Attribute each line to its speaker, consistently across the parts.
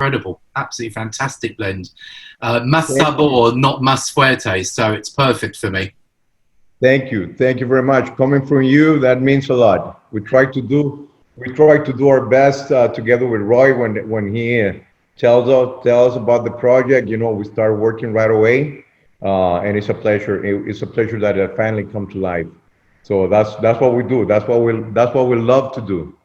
Speaker 1: incredible. Absolutely fantastic blend. Más sabor, not más fuerte, so it's perfect for me.
Speaker 2: Thank you very much. Coming from you, that means a lot. We try to do our best together with Roy when he tells us about the project. You know, we start working right away, and it's a pleasure. It's a pleasure that it finally come to life. So that's what we do. That's what we love to do.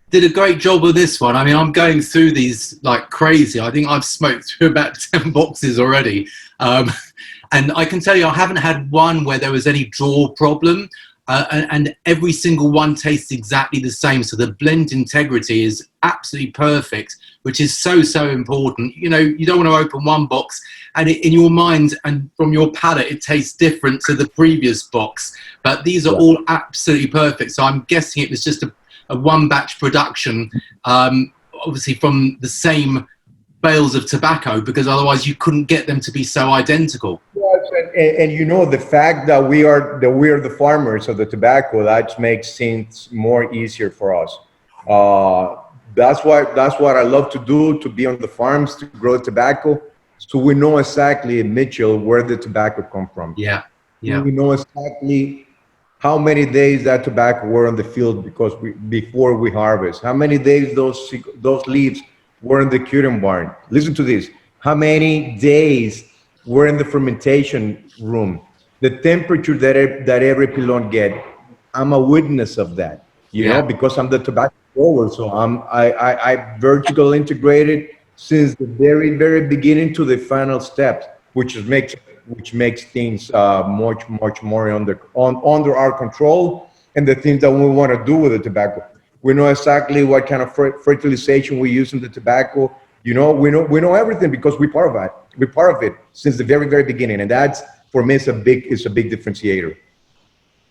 Speaker 1: Did a great job with this one. I mean, I'm going through these like crazy. I think I've smoked through about 10 boxes already. And I can tell you, I haven't had one where there was any draw problem. And every single one tastes exactly the same. So the blend integrity is absolutely perfect, which is so important. You know, you don't want to open one box and in your mind and from your palate, it tastes different to the previous box. But these are all absolutely perfect. So I'm guessing it was just a one batch production, obviously from the same bales of tobacco, because otherwise you couldn't get them to be so identical.
Speaker 2: Yes, and you know, the fact that we are the farmers of the tobacco, that makes things more easier for us. That's what I love to do, to be on the farms, to grow tobacco, so we know exactly in Mitchell where the tobacco come from.
Speaker 1: Yeah.
Speaker 2: We know exactly how many days that tobacco were on the field before we harvest. How many days those leaves were in the curing barn. Listen to this. How many days were in the fermentation room? The temperature that every pilon get. I'm a witness of that. You know, because I'm the tobacco grower, so I vertical integrated since the very beginning to the final steps, which makes things much more under our control, and the things that we want to do with the tobacco. We know exactly what kind of fertilization we use in the tobacco. You know, we know everything because we're part of that. We're part of it since the very beginning, and that's, for me, it's a big differentiator.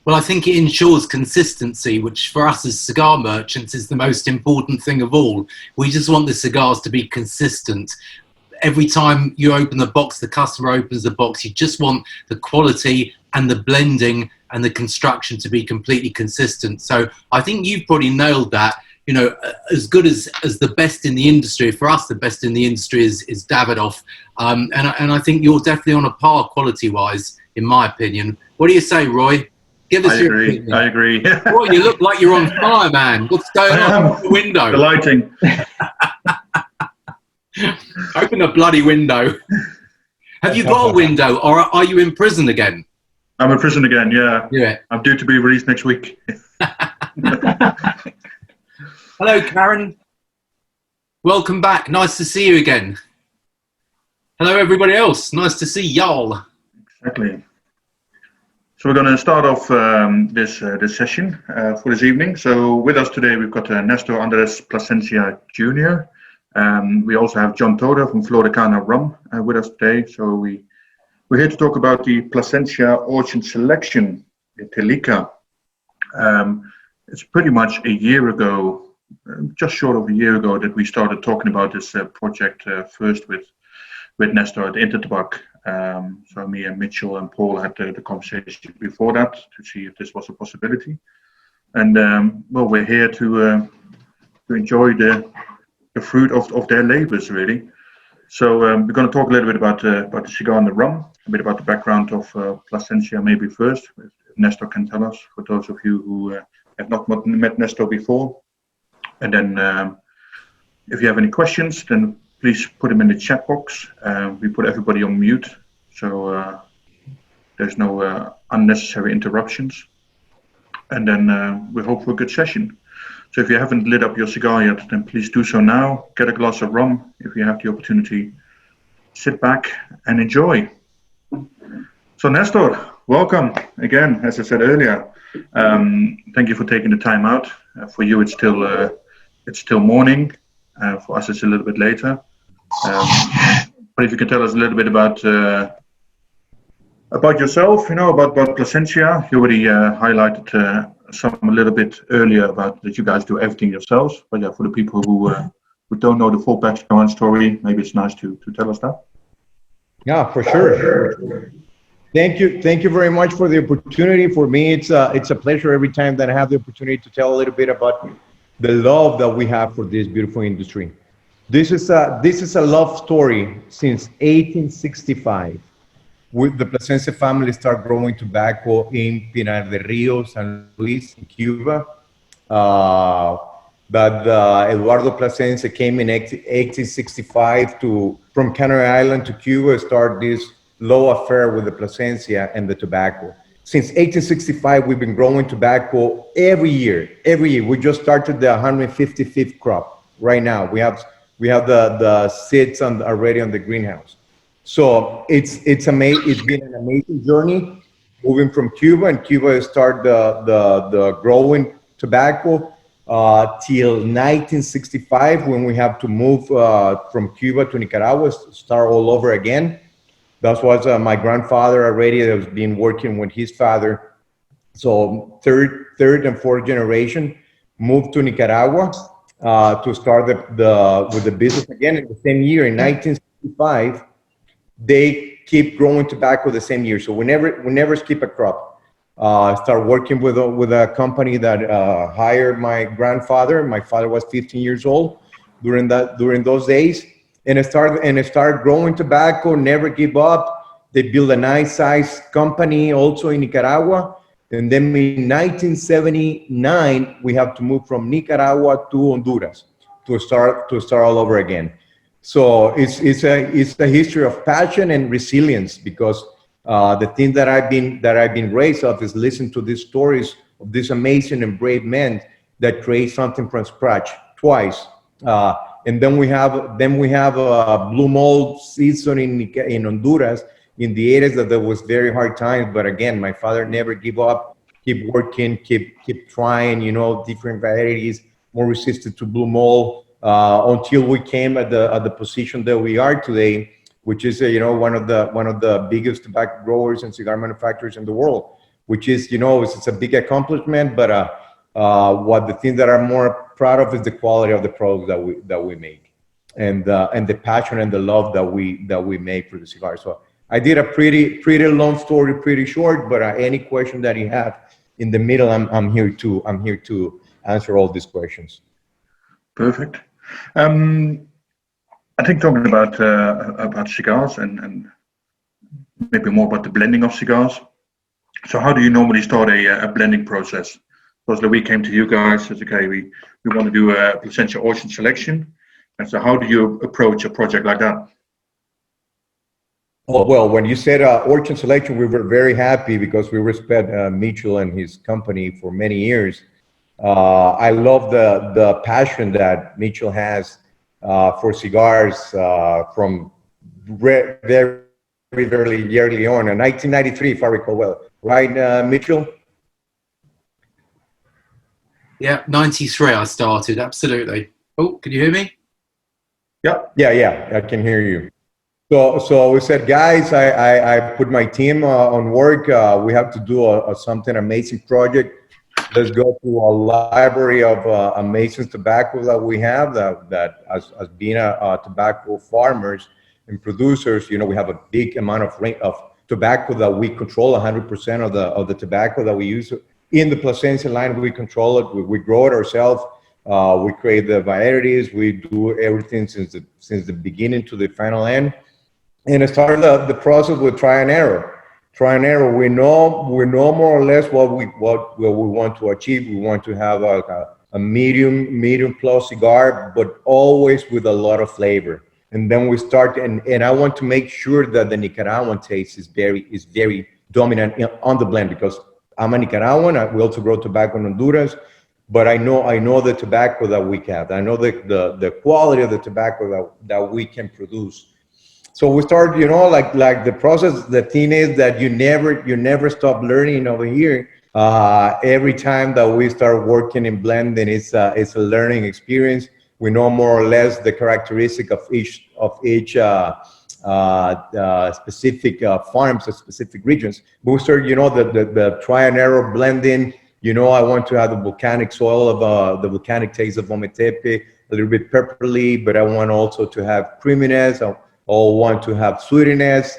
Speaker 1: Well, I think it ensures consistency, which for us as cigar merchants is the most important thing of all. We just want the cigars to be consistent. Every time you open the box, the customer opens the box, you just want the quality and the blending and the construction to be completely consistent. So I think you've probably nailed that. You know, as good as the best in the industry. For us, the best in the industry is Davidoff. And I think you're definitely on a par quality-wise, in my opinion. What do you say, Roy? Give us your opinion.
Speaker 3: I agree.
Speaker 1: Roy, you look like you're on fire, man. What's going on? Open the window.
Speaker 3: The lighting.
Speaker 1: Open the bloody window. Have you got a window, or are you in prison again?
Speaker 3: I'm in prison again, yeah.
Speaker 1: Yeah.
Speaker 3: I'm due to be released next week.
Speaker 1: Hello, Karen. Welcome back. Nice to see you again. Hello, everybody else. Nice to see y'all.
Speaker 3: Exactly. So we're going to start off this session for this evening. So with us today, we've got Nestor Plasencia Jr. We also have John Toader from Flor De Cana Rum with us today. So we're here to talk about the Plasencia Orchant Seleccion, the Telica. It's pretty much a year ago, just short of a year ago, that we started talking about this project first with Nestor at Intertobac. So me and Mitchell and Paul had the conversation before that to see if this was a possibility. And well, we're here to enjoy the fruit of their labors, really. So we're going to talk a little bit about the cigar and the rum, a bit about the background of Plasencia maybe first, if Nestor can tell us, for those of you who have not met Nestor before. And then if you have any questions, then please put them in the chat box. We put everybody on mute, so there's no unnecessary interruptions. And then we hope for a good session. So if you haven't lit up your cigar yet, then please do so now. Get a glass of rum if you have the opportunity. Sit back and enjoy. So Nestor, welcome again, as I said earlier. Thank you for taking the time out. For you, it's still morning. For us, it's a little bit later. But if you can tell us a little bit about yourself, you know, about Plasencia. You already highlighted some a little bit earlier about that you guys do everything yourselves. But yeah, for the people who don't know the full background story, maybe it's nice to tell us that.
Speaker 2: Yeah, for sure. Thank you very much for the opportunity. For me, it's a pleasure every time that I have the opportunity to tell a little bit about the love that we have for this beautiful industry. This is a love story since 1865. With the Plasencia family start growing tobacco in Pinar del Rio, San Luis, in Cuba. But Eduardo Plasencia came in 1865 from Canary Island to Cuba, start this love affair with the Plasencia and the tobacco. Since 1865, we've been growing tobacco every year. Every year, we just started the 155th crop. Right now, we have the seeds already on the greenhouse. So it's been an amazing journey moving from Cuba, and Cuba start the growing tobacco till 1965, when we have to move from Cuba to Nicaragua, start all over again. That was my grandfather already that was been working with his father. So third and fourth generation moved to Nicaragua to start with the business again. In the same year, in 1965, they keep growing tobacco the same year. So we never skip a crop. Start working with a company that hired my grandfather. My father was 15 years old during those days, and I started growing tobacco. Never give up. They built a nice size company also in Nicaragua, and then in 1979 we have to move from Nicaragua to Honduras to start all over again. So it's a history of passion and resilience, because the thing that I've been raised of is listen to these stories of these amazing and brave men that create something from scratch twice. And then we have a blue mold season in Honduras in the 80s that there was very hard times. But again, my father never give up, keep working, keep trying, different varieties, more resistant to blue mold, until we came at the position that we are today, which is one of the biggest tobacco growers and cigar manufacturers in the world. Which is it's a big accomplishment, but what the thing that I'm more proud of is the quality of the products that we make, and the passion and the love that we make for the cigar. So I did a pretty long story, pretty short, but any question that you have in the middle, I'm here to answer all these questions.
Speaker 3: Perfect. I think talking about cigars and maybe more about the blending of cigars. So how do you normally start a blending process? Because we came to you guys, said, okay, we want to do a Plasencia Orchant Selection. And so how do you approach a project like that?
Speaker 2: Oh, well, when you said Orchant Selection, we were very happy because we respect Mitchell and his company for many years. I love the passion that Mitchell has for cigars from very, very early on, in 1993, if I recall well. Right, Mitchell?
Speaker 1: Yeah, 93 I started, absolutely. Oh, can you hear me?
Speaker 2: Yeah, I can hear you. So we said, guys, I put my team on work. We have to do something amazing project. Let's go to a library of amazing tobacco that we have that as being tobacco farmers and producers, we have a big amount of tobacco that we control. 100% of the tobacco that we use in the Plasencia line, we control it. We grow it ourselves. We create the varieties. We do everything since the beginning to the final end. And I started the process with try and error. Try and error. We know more or less what we want to achieve. We want to have a medium plus cigar, but always with a lot of flavor. And then we start, and I want to make sure that the Nicaraguan taste is very dominant on the blend, because I'm a Nicaraguan. We also grow tobacco in Honduras, but I know the tobacco that we have. I know the quality of the tobacco that we can produce. So we start, like the process. The thing is that you never stop learning over here. Every time that we start working in blending, it's a learning experience. We know more or less the characteristic of each specific farms or specific regions. But we start, the try and error blending. I want to have the volcanic soil of the volcanic taste of Ometepe, a little bit peppery, but I want also to have creaminess. Or want to have sweetness,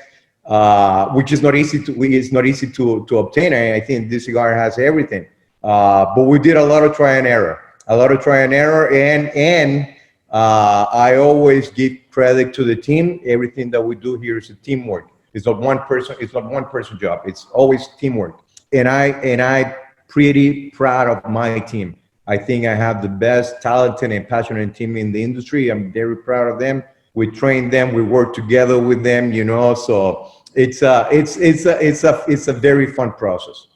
Speaker 2: which is not easy to obtain. I think this cigar has everything. But we did a lot of try and error, and I always give credit to the team. Everything that we do here is a teamwork. It's not one person. It's not one person job. It's always teamwork. And I pretty proud of my team. I think I have the best talented and passionate team in the industry. I'm very proud of them. We train them. We work together with them. You know, so it's a very fun process.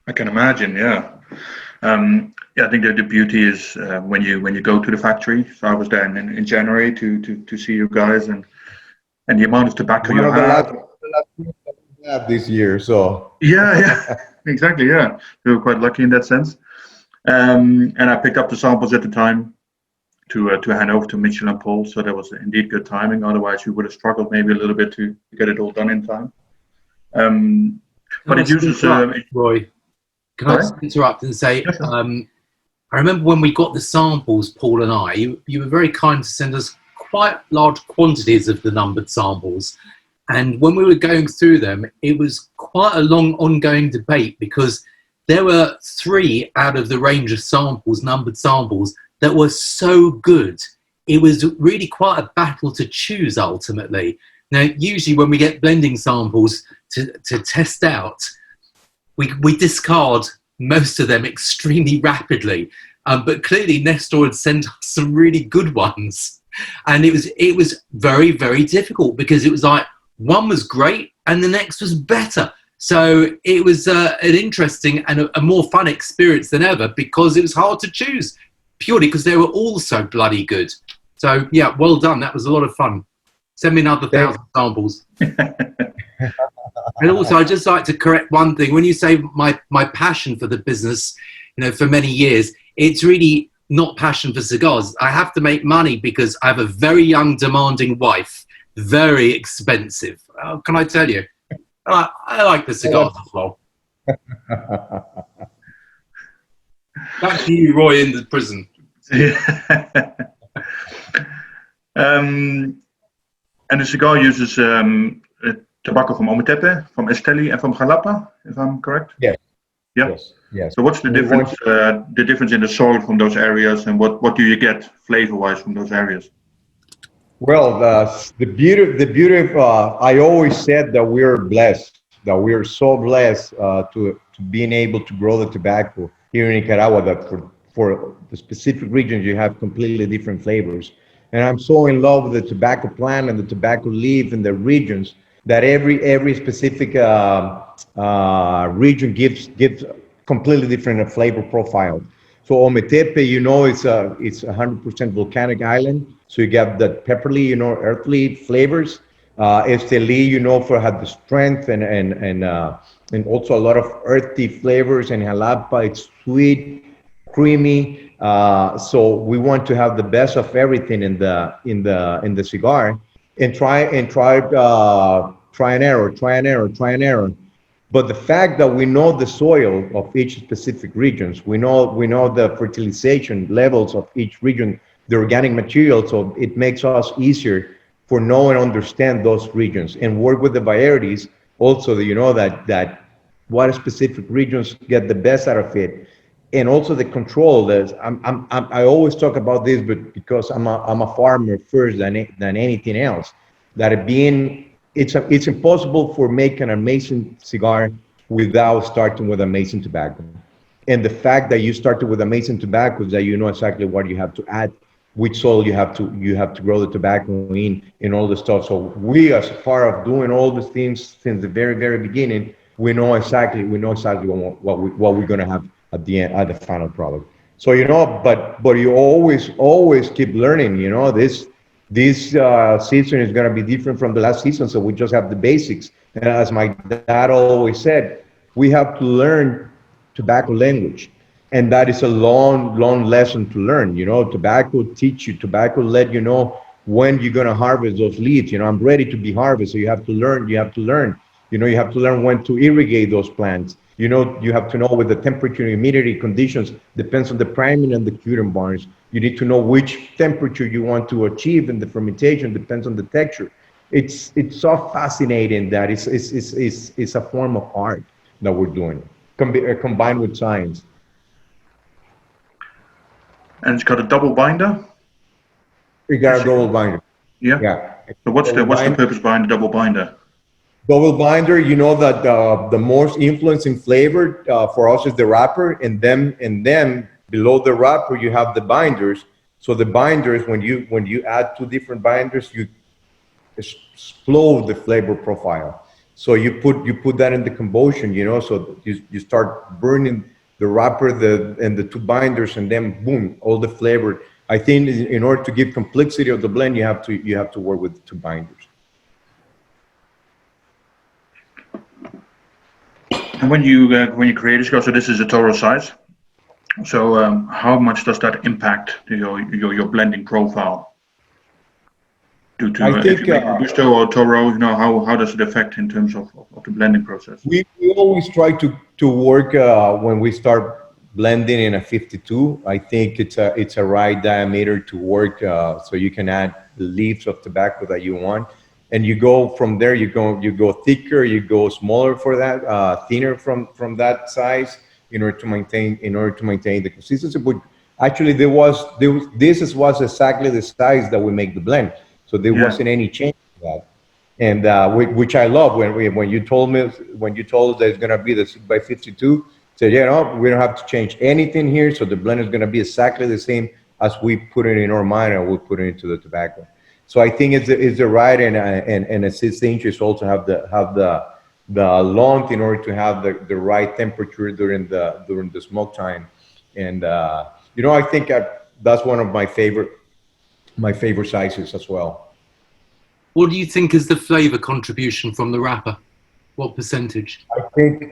Speaker 3: I can imagine, yeah. Yeah, I think that the beauty is when you go to the factory. So I was there in January to see you guys, and the amount of tobacco you have.
Speaker 2: The last things that we have this year, so
Speaker 3: Yeah, exactly. Yeah, we were quite lucky in that sense. And I picked up the samples at the time to hand over to Mitchell and Paul. So that was indeed good timing. Otherwise, we would have struggled maybe a little bit to get it all done in time. But it uses
Speaker 1: Roy. Can I just interrupt and say,
Speaker 3: Yes, sir.
Speaker 1: I remember when we got the samples, Paul and I, you were very kind to send us quite large quantities of the numbered samples. And when we were going through them, it was quite a long ongoing debate because there were 3 out of the range of samples, numbered samples, that were so good. It was really quite a battle to choose ultimately. Now, usually when we get blending samples to test out, we discard most of them extremely rapidly. But clearly Nestor had sent us some really good ones. And it was very, very difficult because it was like one was great and the next was better. So it was an interesting and a more fun experience than ever because it was hard to choose purely because they were all so bloody good. So yeah, well done. That was a lot of fun. Send me another 1,000 samples. And also, I'd just like to correct one thing. When you say my passion for the business, you know, for many years, it's really not passion for cigars. I have to make money because I have a very young, demanding wife, very expensive. Can I tell you? I like the cigars as well. Back to you, Roy, in the prison.
Speaker 3: And the cigar uses tobacco from Ometepe, from Esteli, and from Jalapa, if I'm correct?
Speaker 2: Yes.
Speaker 3: Yeah.
Speaker 2: Yes.
Speaker 3: So what's the difference in the soil from those areas, and what do you get flavor-wise from those areas?
Speaker 2: Well, the beauty of I always said that we are blessed, that we are so blessed to being able to grow the tobacco here in Nicaragua, that for the specific regions you have completely different flavors. And I'm so in love with the tobacco plant and the tobacco leaf and the regions that every specific region gives completely different flavor profile. So Ometepe, you know, it's 100% volcanic island. So you get the pepperly, you know, earthly flavors. Esteli, you know, for had the strength and also a lot of earthy flavors. And Jalapa, it's sweet, creamy. So we want to have the best of everything in the cigar, and try and error. But the fact that we know the soil of each specific regions, we know the fertilization levels of each region, the organic material, so it makes us easier for know and understand those regions and work with the varieties. Also, you know that what specific regions get the best out of it, and also the control. I always talk about this, but because I'm a farmer first than anything else, that it's impossible for making an amazing cigar without starting with amazing tobacco. And the fact that you started with amazing tobacco is that you know exactly what you have to add, which soil you have to grow the tobacco in all the stuff. So we, as part of doing all the things since the very, very beginning, we know exactly what we're gonna have at the end, at the final product. So you know, but you always keep learning. You know, this season is going to be different from the last season, so we just have the basics. And as my dad always said, we have to learn tobacco language, and that is a long lesson to learn. You know, tobacco teach you, tobacco let you know when you're going to harvest those leaves. You know, I'm ready to be harvested, so you have to learn. You have to learn when to irrigate those plants. You know, you have to know with the temperature and humidity conditions, depends on the priming and the curing barns. You need to know which temperature you want to achieve in the fermentation, depends on the texture. It's so fascinating that it's a form of art that we're doing, combined with science.
Speaker 3: And it's got a double binder.
Speaker 2: You got a double binder.
Speaker 3: Yeah.
Speaker 2: Yeah.
Speaker 3: So what's the purpose behind the double binder?
Speaker 2: Double binder, you know that the most influencing flavor for us is the wrapper, and then below the wrapper you have the binders. So the binders, when you add two different binders, you explode the flavor profile. So you put that in the combustion, you know, so you start burning the wrapper and the two binders, and then boom, all the flavor. I think in order to give complexity of the blend, you have to work with two binders.
Speaker 3: And when you create a cigar, so this is a Toro size. So how much does that impact your blending profile? If you make Robusto or Toro, you know, how does it affect in terms of the blending process?
Speaker 2: We always try to work when we start blending in a 52. I think it's a right diameter to work, so you can add the leaves of tobacco that you want. And you go from there, you go thicker, you go smaller for that, thinner from that size in order to maintain the consistency. But actually, this was exactly the size that we make the blend, so there wasn't any change to that. And which I love when you told us that it's gonna be the 6x52. Said, yeah, no, we don't have to change anything here, so the blend is gonna be exactly the same as we put it in our mind and we put it into the tobacco. So I think it's the right and assist the interest also have the length in order to have the right temperature during the smoke time. And you know, I think that's one of my favorite sizes as well.
Speaker 1: What do you think is the flavor contribution from the wrapper? What percentage?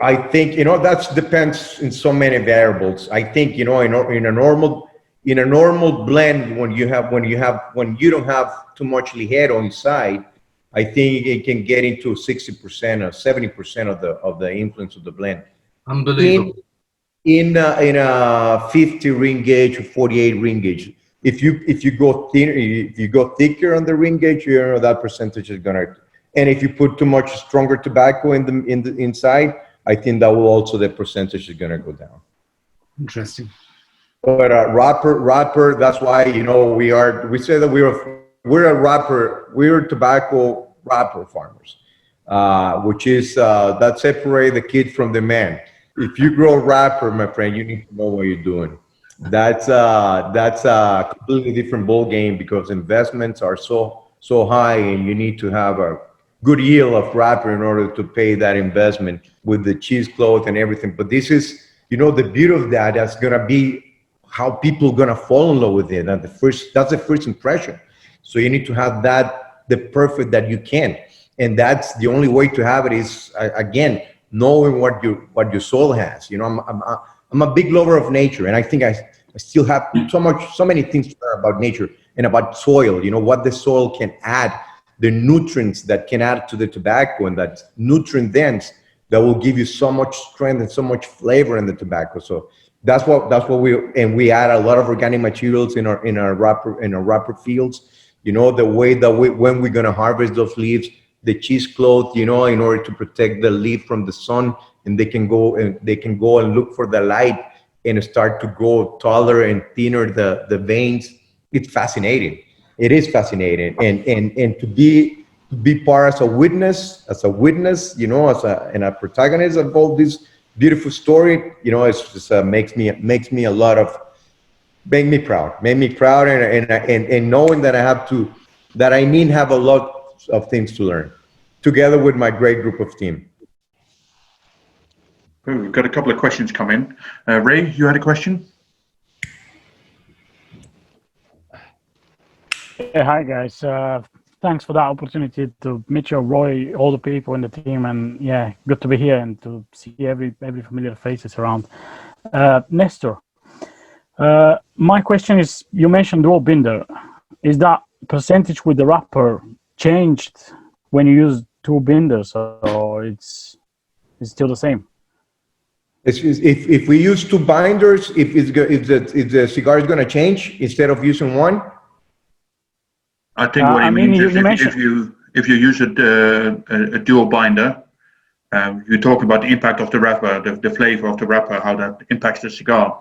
Speaker 2: I think you know that depends in so many variables. I think, you know, in a normal blend, when you don't have too much ligero inside, I think it can get into 60% or 70% of the influence of the blend.
Speaker 1: Unbelievable.
Speaker 2: In a 50 ring gauge or 48 ring gauge, if you go thinner, if you go thicker on the ring gauge, you know that percentage is gonna. And if you put too much stronger tobacco in the inside, I think that will also, the percentage is gonna go down.
Speaker 1: Interesting.
Speaker 2: But wrapper. That's why, you know, we say that we're tobacco wrapper farmers, which is that separate the kid from the man. If you grow wrapper, my friend, you need to know what you're doing. That's a completely different ball game, because investments are so high, and you need to have a good yield of wrapper in order to pay that investment with the cheesecloth and everything. But this is, you know, the beauty of that's gonna be how people are gonna fall in love with it. And that's the first impression. So you need to have the perfect that you can, and that's the only way to have it is again knowing what your soul has. You know, I'm a big lover of nature, and I think I still have so many things to learn about nature and about soil. You know, what the soil can add, the nutrients that can add to the tobacco, and that nutrient dense that will give you so much strength and so much flavor in the tobacco. So that's what we add a lot of organic materials in our wrapper fields. You know, the way that when we're gonna harvest those leaves, the cheesecloth, you know, in order to protect the leaf from the sun, and they can go and look for the light and start to grow taller and thinner the veins. It's fascinating. It is fascinating, and to be part as a witness, you know, and a protagonist of all this beautiful story, you know, it's just makes me proud, and knowing that I need to have a lot of things to learn, together with my great group of team.
Speaker 3: We've got a couple of questions come in. Ray, you had a question?
Speaker 4: Yeah, hi guys. Thanks for that opportunity to meet you, Roy, all the people in the team, and yeah, good to be here and to see every familiar faces around. Nestor, my question is: you mentioned dual binder. Is that percentage with the wrapper changed when you use two binders, or it's still the same?
Speaker 2: If we use two binders, if the cigar is going to change instead of using one.
Speaker 3: I think what he means is if you use a dual binder, you're talking about the impact of the wrapper, the flavor of the wrapper, how that impacts the cigar.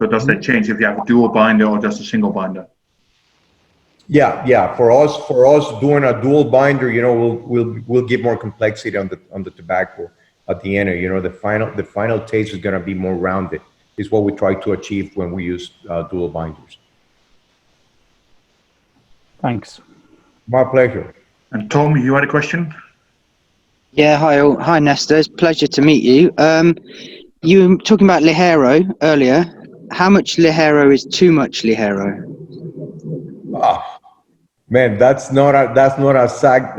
Speaker 3: So does that change if you have a dual binder or just a single binder?
Speaker 2: Yeah. For us doing a dual binder, you know, we'll give more complexity on the tobacco at the end. You know, the final taste is gonna be more rounded. Is what we try to achieve when we use dual binders.
Speaker 4: Thanks.
Speaker 2: My pleasure.
Speaker 3: And Tom, you had a question?
Speaker 5: Yeah, hi, all. Hi, Nestor. It's a pleasure to meet you. You were talking about Ligero earlier. How much Ligero is too much Ligero?
Speaker 2: Man, that's not a exact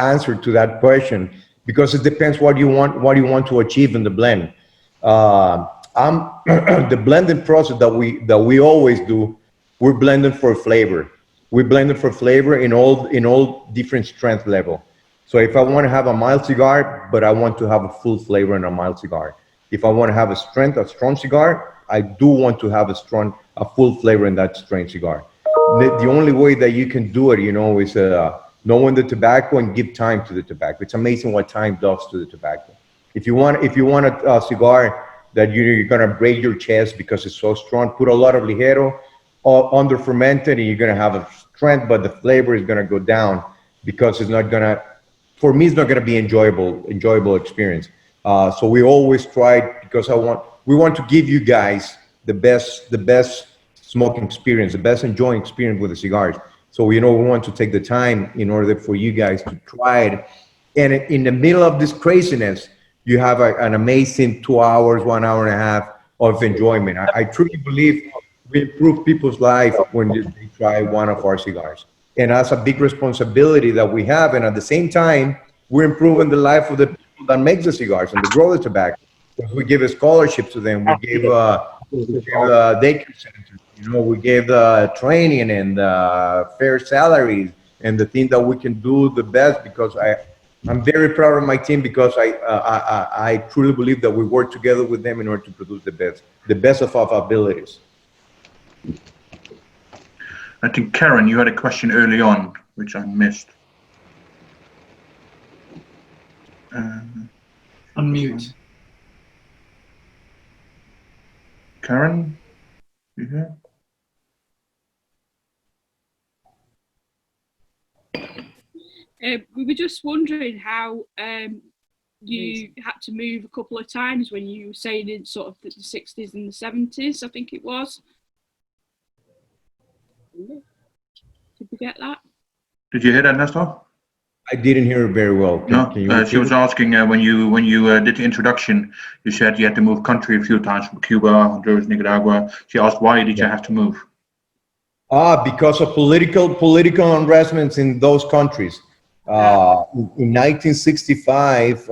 Speaker 2: answer to that question, because it depends what you want to achieve in the blend. I'm the blending process that we always do. We're blending for flavor. We blend it for flavor in all different strength level. So if I want to have a mild cigar, but I want to have a full flavor in a mild cigar. If I want to have a strong cigar, I do want to have a full flavor in that strength cigar. The only way that you can do it, you know, is knowing the tobacco and give time to the tobacco. It's amazing what time does to the tobacco. If you want a cigar that you're gonna break your chest because it's so strong, put a lot of Ligero under fermented, and you're gonna have a strength, but the flavor is gonna go down because it's not gonna. For me, it's not gonna be enjoyable experience. So we always try, because we want to give you guys the best smoking experience, the best enjoying experience with the cigars. So, you know, we want to take the time in order for you guys to try it. And in the middle of this craziness, you have an amazing 2 hours, 1 hour and a half of enjoyment. I truly believe we improve people's life when they try one of our cigars. And that's a big responsibility that we have. And at the same time, we're improving the life of the people that make the cigars and that grow the tobacco. Because we give a scholarship to them. We gave daycare centers. You know, we gave training and fair salaries and the thing that we can do the best, because I'm very proud of my team, because I truly believe that we work together with them in order to produce the best of our abilities.
Speaker 3: I think, Karen, you had a question early on, which I missed.
Speaker 1: Unmute.
Speaker 3: Karen, you here?
Speaker 6: We were just wondering how you had to move a couple of times when you were saying in sort of the 60s and the 70s, I think it was. Did we get that?
Speaker 3: Did you hear that, Nestor?
Speaker 2: I didn't hear it very well.
Speaker 3: She was asking when you did the introduction, you said you had to move country a few times from Cuba, Honduras, Nicaragua. She asked, why did you have to move?
Speaker 2: Because of political unrestments in those countries. In 1965,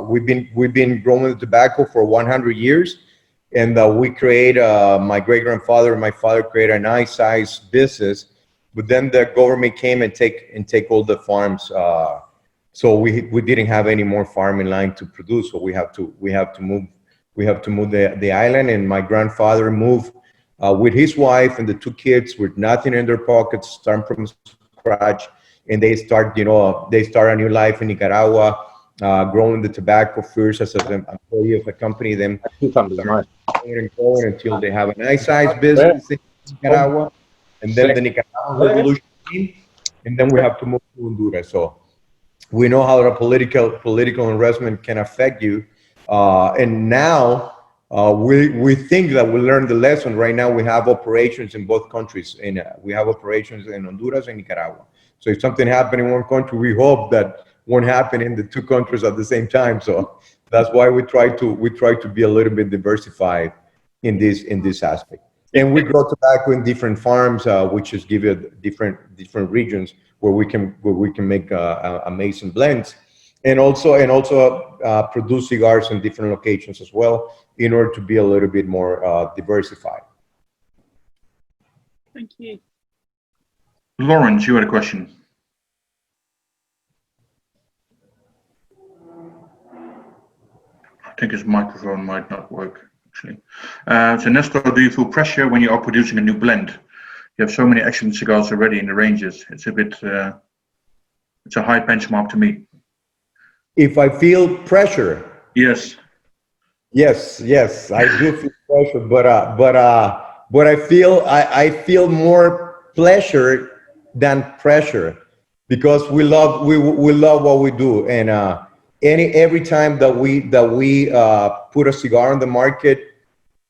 Speaker 2: we've been growing the tobacco for 100 years, and we create. My great grandfather and my father created a nice size business, but then the government came and take all the farms. So we didn't have any more farming land to produce. So we have to move the island, and my grandfather moved with his wife and the 2 kids with nothing in their pockets, starting from scratch. And they start a new life in Nicaragua, growing the tobacco first as an employee of a company, then going until they have a nice sized business in Nicaragua. And then the Nicaraguan revolution came, and then we have to move to Honduras. So we know how the political unrestment can affect you. And now we think that we learned the lesson. Right now we have operations in both countries, and we have operations in Honduras and Nicaragua. So if something happened in one country, we hope that won't happen in the 2 countries at the same time. So that's why we try to be a little bit diversified in this aspect. And we grow tobacco in different farms, which is give you different regions where we can make amazing blends, and also produce cigars in different locations as well, in order to be a little bit more diversified.
Speaker 6: Thank you.
Speaker 3: Lawrence, you had a question. I think his microphone might not work, actually. So Nestor, do you feel pressure when you are producing a new blend? You have so many excellent cigars already in the ranges. It's a bit, it's a high benchmark to meet.
Speaker 2: If I feel pressure?
Speaker 3: Yes.
Speaker 2: Yes, I do feel pressure, but I feel more pleasure than pressure, because we love what we do. And every time that we put a cigar on the market,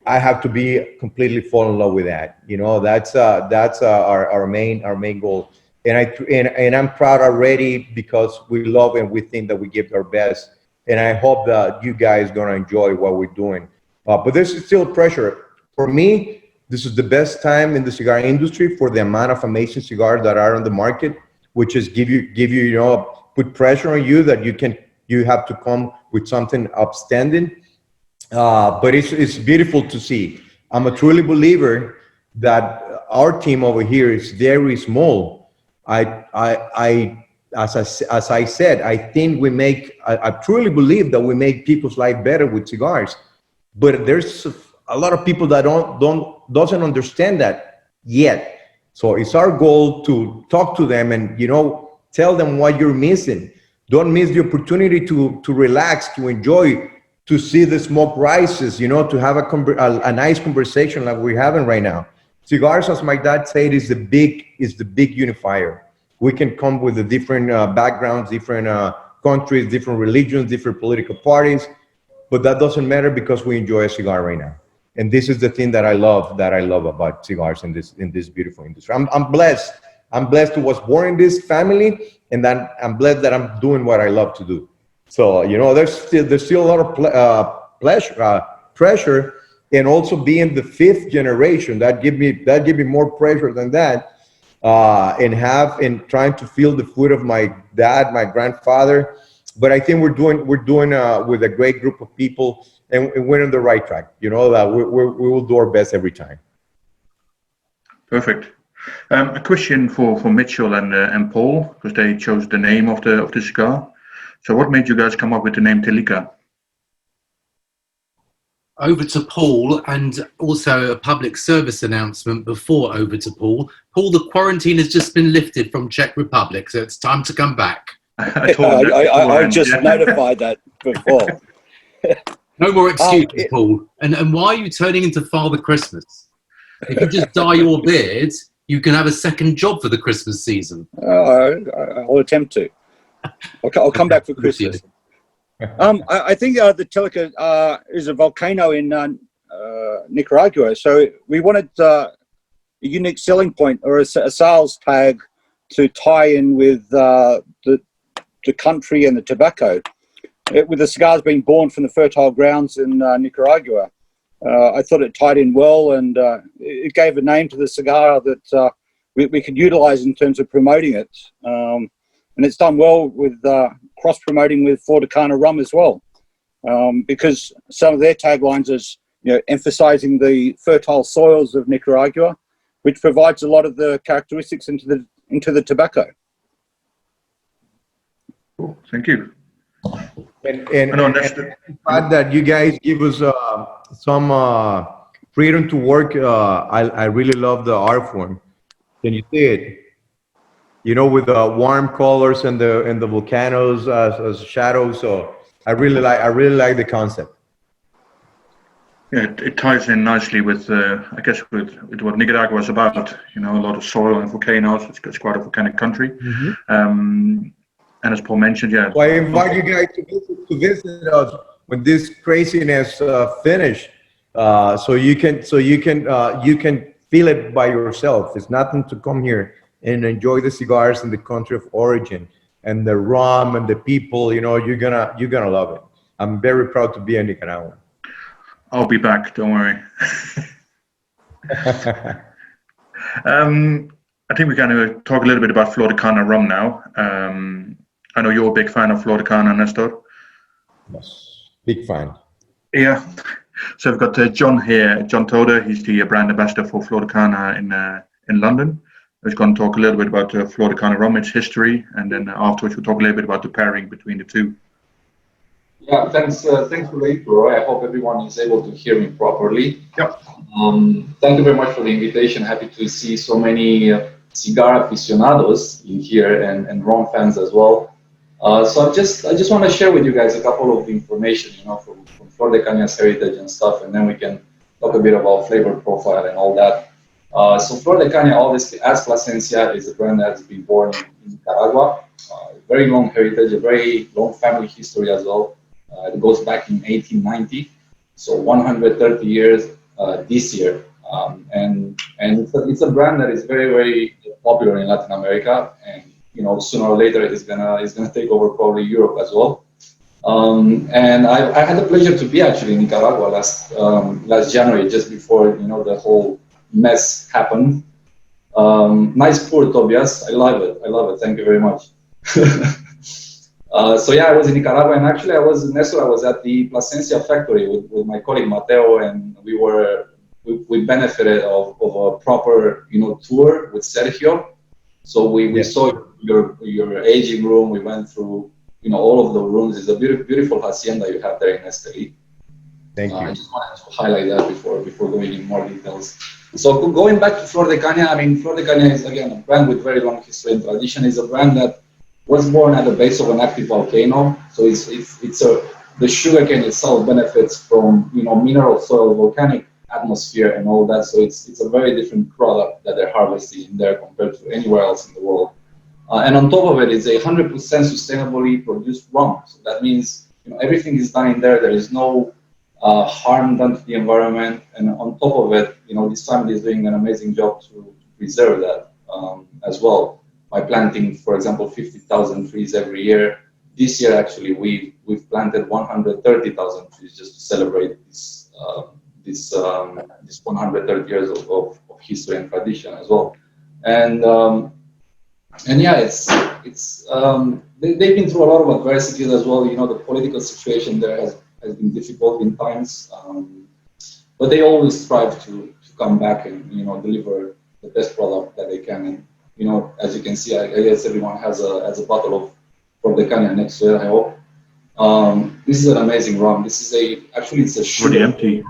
Speaker 2: I have to be completely fall in love with that. You know, that's our main goal. And I'm proud already, because we love and we think that we give our best. And I hope that you guys gonna enjoy what we're doing. But there's still pressure. For me, this is the best time in the cigar industry for the amount of amazing cigars that are on the market, which is give you put pressure on you that you have to come with something outstanding. But it's beautiful to see. I'm a truly believer that our team over here is very small. As I said, I think I truly believe that we make people's life better with cigars. But there's a lot of people that doesn't understand that yet. So it's our goal to talk to them and, you know, tell them what you're missing. Don't miss the opportunity to relax, to enjoy, to see the smoke rises, you know, to have a nice conversation like we're having right now. Cigars, as my dad said, is the big unifier. We can come with the different backgrounds, different countries, different religions, different political parties, but that doesn't matter because we enjoy a cigar right now. And this is the thing that I love about cigars in this beautiful industry. I'm blessed. I'm blessed to was born in this family, and then I'm blessed that I'm doing what I love to do. So, you know, there's still a lot of pressure, and also being the 5th generation, that give me more pressure than that. And trying to feel the food of my dad, my grandfather. But I think we're doing with a great group of people, and we're on the right track. You know, that we will do our best every time.
Speaker 3: Perfect. A question for Mitchell and Paul, because they chose the name of the cigar. So what made you guys come up with the name Telica?
Speaker 1: Over to Paul, and also a public service announcement before over to Paul. Paul, the quarantine has just been lifted from Czech Republic, so it's time to come back.
Speaker 7: I just notified that before.
Speaker 1: No more excuses, Paul. And why are you turning into Father Christmas? If you just dye your beard, you can have a second job for the Christmas season.
Speaker 7: I'll attempt to. I'll come back for Christmas. I think the Telica is a volcano in Nicaragua, so we wanted a unique selling point or a sales tag to tie in with the country and the tobacco. With the cigars being born from the fertile grounds in Nicaragua, I thought it tied in well, and it gave a name to the cigar that we could utilize in terms of promoting it. And it's done well with cross-promoting with Flor De Cana Rum as well, because some of their taglines is, you know, emphasizing the fertile soils of Nicaragua, which provides a lot of the characteristics into the tobacco.
Speaker 3: Cool. Thank you.
Speaker 2: And the fact that you guys give us some freedom to work, I really love the art form. Can you see it? You know, with the warm colors and the volcanoes as shadows. So I really like the concept.
Speaker 3: Yeah, it ties in nicely with, I guess, with what Nicaragua is about. You know, a lot of soil and volcanoes. It's quite a volcanic country. Mm-hmm. And as Paul mentioned, yeah.
Speaker 2: Well, I invite you guys to visit us when this craziness finish, so you can feel it by yourself. It's nothing to come here and enjoy the cigars in the country of origin and the rum and the people. You know, you're gonna love it. I'm very proud to be a Nicaraguan.
Speaker 3: I'll be back. Don't worry. I think we're going to talk a little bit about Flor De Cana Rum now. I know you're a big fan of Flor De Cana, Nestor.
Speaker 2: Yes, big fan.
Speaker 3: Yeah. So we've got John here, John Toader. He's the brand ambassador for Flor De Cana in London. He's going to talk a little bit about Flor De Cana Rum, its history, and then afterwards we'll talk a little bit about the pairing between the two.
Speaker 8: Yeah, thanks for the intro. I hope everyone is able to hear me properly.
Speaker 3: Yep.
Speaker 8: Thank you very much for the invitation. Happy to see so many cigar aficionados in here and rum fans as well. So I just want to share with you guys a couple of information, you know, from Flor De Cana's heritage and stuff, and then we can talk a bit about flavor profile and all that. So Flor De Cana, obviously, as Plasencia, is a brand that has been born in Nicaragua. Very long heritage, a very long family history as well. It goes back in 1890, so 130 years this year. And it's a brand that is very, very popular in Latin America, and sooner or later it's gonna take over probably Europe as well. And I had the pleasure to be actually in Nicaragua last January, just before the whole mess happened. Nice pour, Tobias. I love it. I love it. Thank you very much. So yeah, I was in Nicaragua, and actually I was at the Plasencia factory with my colleague Mateo, and we benefited of a proper tour with Sergio. So we saw your aging room. We went through all of the rooms. It's a beautiful hacienda you have there in Esteli.
Speaker 2: Thank you.
Speaker 8: I just wanted to highlight that before going in more details. So going back to Flor De Cana, I mean, Flor De Cana is again a brand with very long history and tradition. It's a brand that was born at the base of an active volcano. So the sugarcane itself benefits from mineral soil, volcanic atmosphere, and all that. So it's a very different product that they're harvesting in there compared to anywhere else in the world. And on top of it, it's 100% sustainably produced rum. So that means everything is done in there. There is no harm done to the environment, and on top of it, this family is doing an amazing job to preserve that as well by planting, for example, 50,000 trees every year. This year, actually, we've planted 130,000 trees just to celebrate this 130 years of history and tradition as well. And yeah, they've been through a lot of adversities as well. The political situation there has been difficult in times, but they always strive to come back and deliver the best product that they can. And as you can see, I guess everyone has a bottle of Flor De Cana next to it, I hope. This is an amazing rum. This is actually it's a sugar.
Speaker 3: Pretty empty.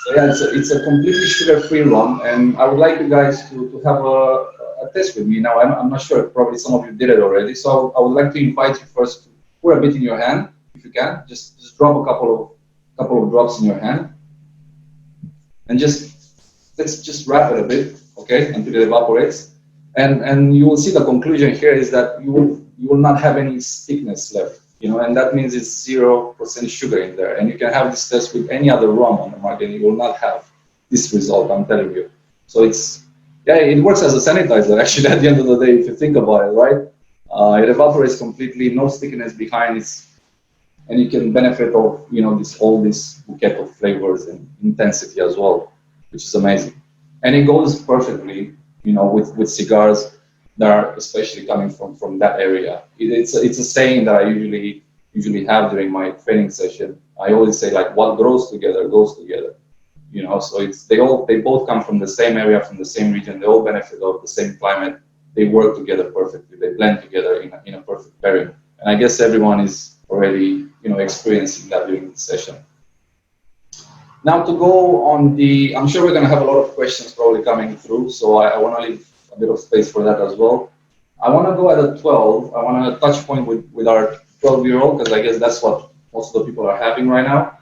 Speaker 8: So yeah, it's a completely sugar-free rum, and I would like you guys to have a test with me. Now, I'm not sure, probably some of you did it already, so I would like to invite you first to pour a bit in your hand, if you can. Just drop a couple of drops in your hand, and let's just wrap it a bit, okay, until it evaporates. And you will see the conclusion here is that you will not have any thickness left. And that means it's 0% sugar in there. And you can have this test with any other rum on the market, and you will not have this result, I'm telling you. So it works as a sanitizer, actually, at the end of the day, if you think about it, right? It evaporates completely, no stickiness behind it, and you can benefit of, this bouquet of flavors and intensity as well, which is amazing. And it goes perfectly, with cigars that are especially coming from that area. It's a saying that I usually have during my training session. I always say, like, what grows together goes together. So they both come from the same area, from the same region. They all benefit of the same climate. They work together perfectly. They blend together in a perfect pairing. And I guess everyone is already experiencing that during the session. Now to go on I'm sure we're going to have a lot of questions probably coming through, so I want to leave a bit of space for that as well. I want to go at a 12. I want to touch point with our 12-year-old, because I guess that's what most of the people are having right now.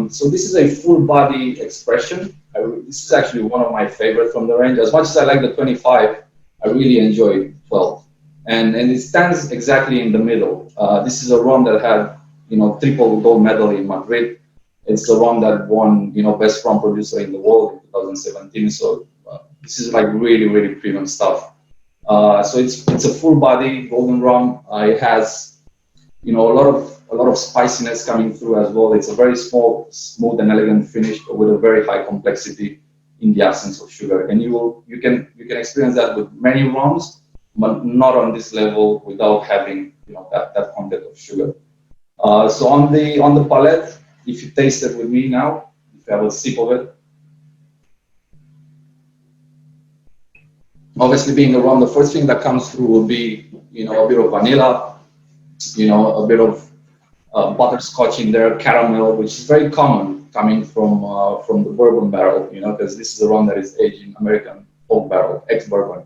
Speaker 8: So this is a full body expression. This is actually one of my favorite from the range. As much as I like the 25, I really enjoy 12. And it stands exactly in the middle. This is a rum that had, triple gold medal in Madrid. It's a rum that won, best rum producer in the world in 2017. So this is like really, really premium stuff. So it's a full body golden rum. It has, a lot of spiciness coming through as well. It's a very small, smooth and elegant finish, but with a very high complexity in the absence of sugar. And you can experience that with many rums, but not on this level without having that content of sugar. So on the palate, if you taste it with me now, if you have a sip of it. Obviously, being a rum, the first thing that comes through will be, a bit of vanilla, a bit of butterscotch in there, caramel, which is very common coming from the bourbon barrel, because this is a rum that is aged in American oak barrel, ex-bourbon.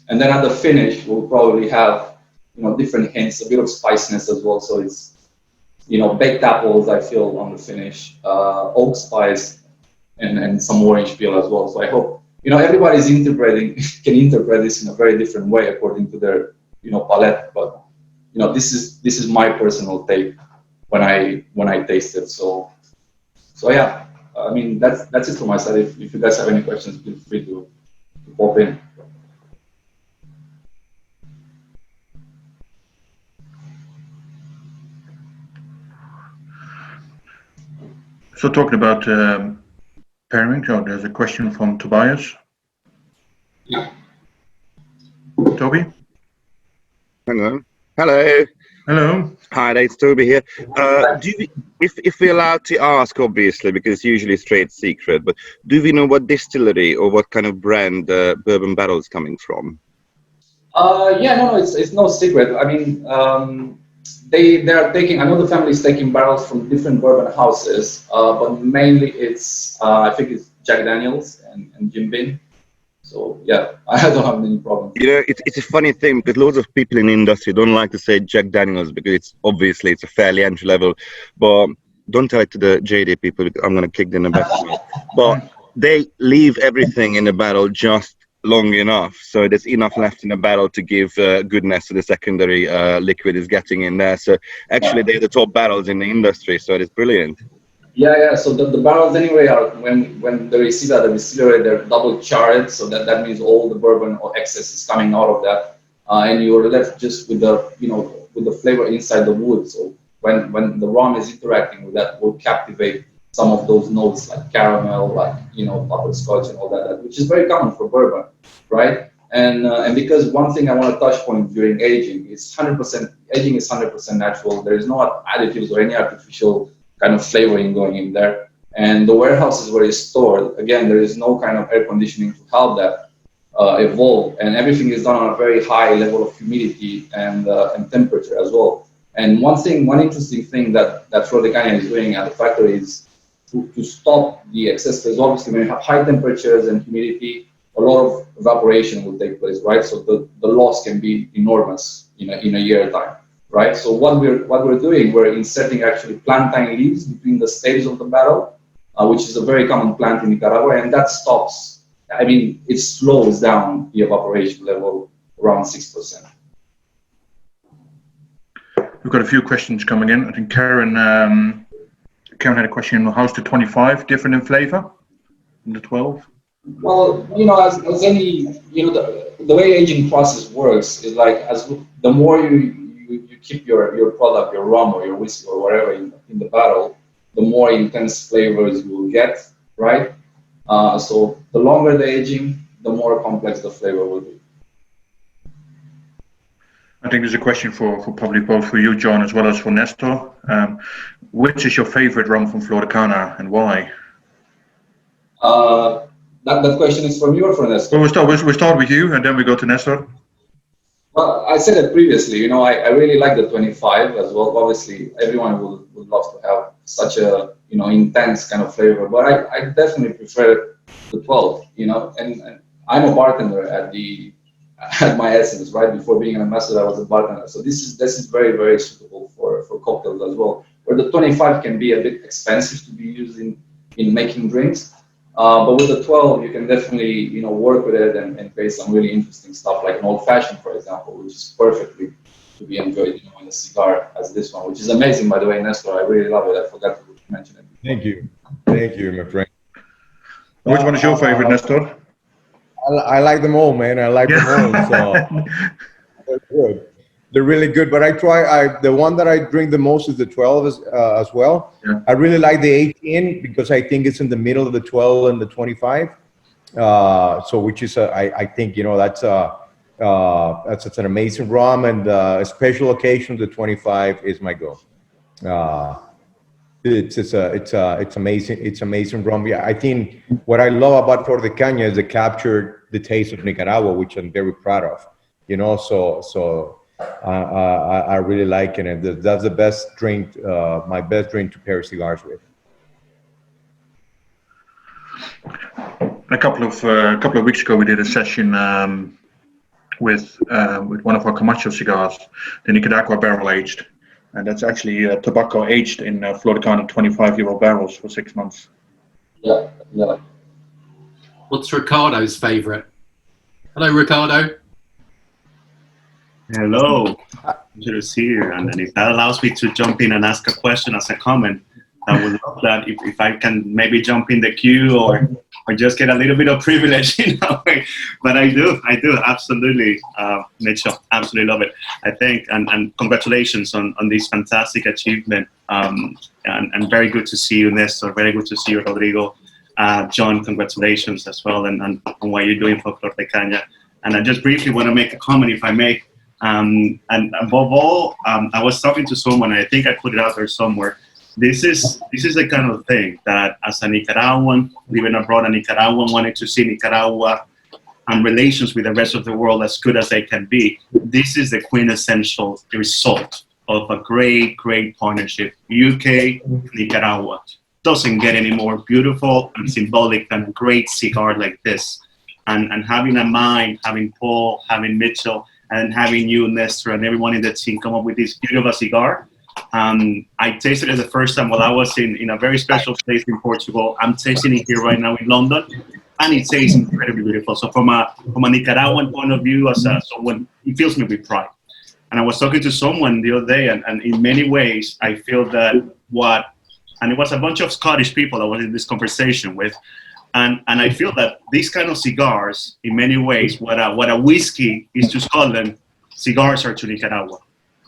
Speaker 8: And then at the finish, we'll probably have, different hints, a bit of spiciness as well. So it's, baked apples, I feel, on the finish, oak spice, and some orange peel as well. So I hope, you know, everybody's can interpret this in a very different way according to their, you know, palate. But, you know, this is my personal take when I taste it. So yeah, I mean, that's it from my side. If you guys have any questions, feel free to pop in.
Speaker 3: So talking about pairing, so there's a question from Tobias.
Speaker 8: Yeah.
Speaker 3: Toby?
Speaker 9: Hello. Hello.
Speaker 3: Hello.
Speaker 9: Hi, it's Toby here. If we're allowed to ask, obviously, because it's usually straight secret, but do we know what distillery or what kind of brand the bourbon barrel is coming from?
Speaker 8: Yeah, no, it's no secret. I mean, they are taking. I know the family is taking barrels from different bourbon houses, but mainly it's I think it's Jack Daniels and Jim Beam. So yeah, I don't have any problem.
Speaker 9: You know, it's a funny thing because loads of people in the industry don't like to say Jack Daniels because it's obviously it's a fairly entry level. But don't tell it to the JD people. I'm gonna kick them in the back. But they leave everything in the barrel just long enough, so there's enough left in the barrel to give goodness to the secondary liquid is getting in there. So actually, they're the top barrels in the industry. So it's brilliant.
Speaker 8: Yeah. So the barrels anyway are when they receive at the distillery, they're double charred, so that means all the bourbon or excess is coming out of that, and you're left just with the flavor inside the wood. So when the rum is interacting with that, will captivate some of those notes like caramel, like butterscotch and all that, which is very common for bourbon, right? And because one thing I want to touch point during aging is 100% aging is 100% natural. There is no additives or any artificial kind of flavoring going in there. And the warehouses where it's stored, again, there is no kind of air conditioning to help that evolve, and everything is done on a very high level of humidity and temperature as well. And one interesting thing that Flor De Cana is doing at the factory is to stop the excess, because obviously when you have high temperatures and humidity, a lot of evaporation will take place, right? So the loss can be enormous in a year time, right? So what we're doing, we're inserting actually plantain leaves between the staves of the barrel, which is a very common plant in Nicaragua, and that stops. I mean, it slows down the evaporation level around 6%.
Speaker 3: We've got a few questions coming in. I think Karen had a question on how's the 25 different in flavor from the 12?
Speaker 8: Well, as any, the way aging process works is like the more you keep your product, your rum or your whiskey or whatever in the barrel, the more intense flavors you will get, right? So the longer the aging, the more complex the flavor will be.
Speaker 3: I think there's a question for probably both for you, John, as well as for Nestor. Which is your favorite rum from Flor De Cana and why?
Speaker 8: That question is for me or for Nestor?
Speaker 3: Well, we'll start with you and then we go to Nestor.
Speaker 8: Well, I said it previously, I really like the 25 as well. Obviously, everyone would love to have such a, intense kind of flavor, but I definitely prefer the 12, and I'm a bartender at my essence, right? Before being an ambassador, I was a bartender. So this is very, very suitable for cocktails as well, where the 25 can be a bit expensive to be used in making drinks. But with the 12, you can definitely, work with it and create some really interesting stuff, like an old fashioned, for example, which is perfectly to be enjoyed, in a cigar as this one, which is amazing, by the way, Nestor. I really love it. I forgot to mention it.
Speaker 2: Thank you, my friend.
Speaker 3: Which one is your favorite, Nestor?
Speaker 2: I like them all, man. I like them all. So they're good. They're really good. But the one that I drink the most is the 12 as well. Yeah. I really like the 18 because I think it's in the middle of the 12 and the 25. So which is I think that's an amazing rum, and a special occasion. The 25 is my go. It's amazing. It's amazing rum. Yeah, I think what I love about Flor De Cana is it captured the taste of Nicaragua, which I'm very proud of. So I really like it, and that's the best drink, my best drink to pair cigars with.
Speaker 3: A couple of weeks ago, we did a session with one of our Camacho cigars, the Nicaragua barrel aged. And that's actually tobacco aged in Floricana 25-year-old barrels for 6 months.
Speaker 8: Yeah, yeah.
Speaker 1: What's Ricardo's favorite? Hello, Ricardo.
Speaker 10: Hello, pleasure to see you. And if that allows me to jump in and ask a question as a comment, I would love that if I can maybe jump in the queue or just get a little bit of privilege in a way. But I do absolutely, Mitchell, absolutely love it. I think, and congratulations on this fantastic achievement. And very good to see you, Nestor. Very good to see you, Rodrigo. John, congratulations as well, and on what you're doing for Flor De Cana. And I just briefly want to make a comment, if I may. And above all, I was talking to someone, I think I put it out there somewhere. This is the kind of thing that, as a Nicaraguan living abroad, a Nicaraguan wanting to see Nicaragua and relations with the rest of the world as good as they can be. This is the quintessential result of a great partnership. UK, Nicaragua. Doesn't get any more beautiful and symbolic than a great cigar like this. And having a mind, having Paul, having Mitchell, and having you, Nestor, and everyone in the team come up with this beautiful cigar. I tasted it the first time while I was in a very special place in Portugal. I'm tasting it here right now in London, and it tastes incredibly beautiful. So from a Nicaraguan point of view, as someone, it fills me with pride. And I was talking to someone the other day, and in many ways, I feel that and it was a bunch of Scottish people I was in this conversation with, and I feel that these kind of cigars, in many ways, what a whiskey is to Scotland, cigars are to Nicaragua.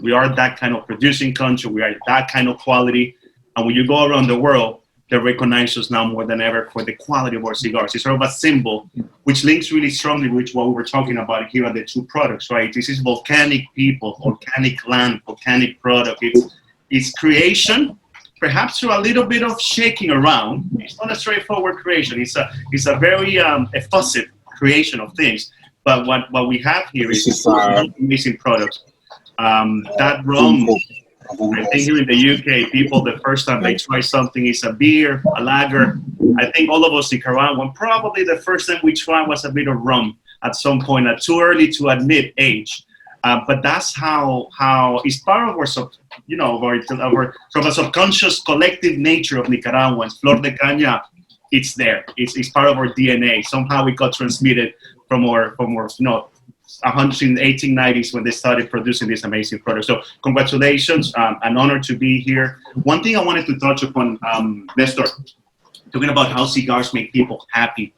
Speaker 10: We are that kind of producing country. We are that kind of quality. And when you go around the world, they recognize us now more than ever for the quality of our cigars. It's sort of a symbol, which links really strongly with what we were talking about here are the two products, right? This is volcanic people, volcanic land, volcanic product. It's creation, perhaps through a little bit of shaking around. It's not a straightforward creation. It's a very effusive creation of things. But what we have here is amazing products. That rum, I think here in the UK, people, the first time they try something is a beer, a lager. I think all of us Nicaraguan, probably the first time we tried was a bit of rum at some point, at too early to admit age. But that's how it's part of our, our from a subconscious collective nature of Nicaraguans. Flor De Cana, it's there. It's part of our DNA. Somehow it got transmitted from our 1890s when they started producing this amazing product. So congratulations, an honor to be here. One thing I wanted to touch upon, Nestor, talking about how cigars make people happy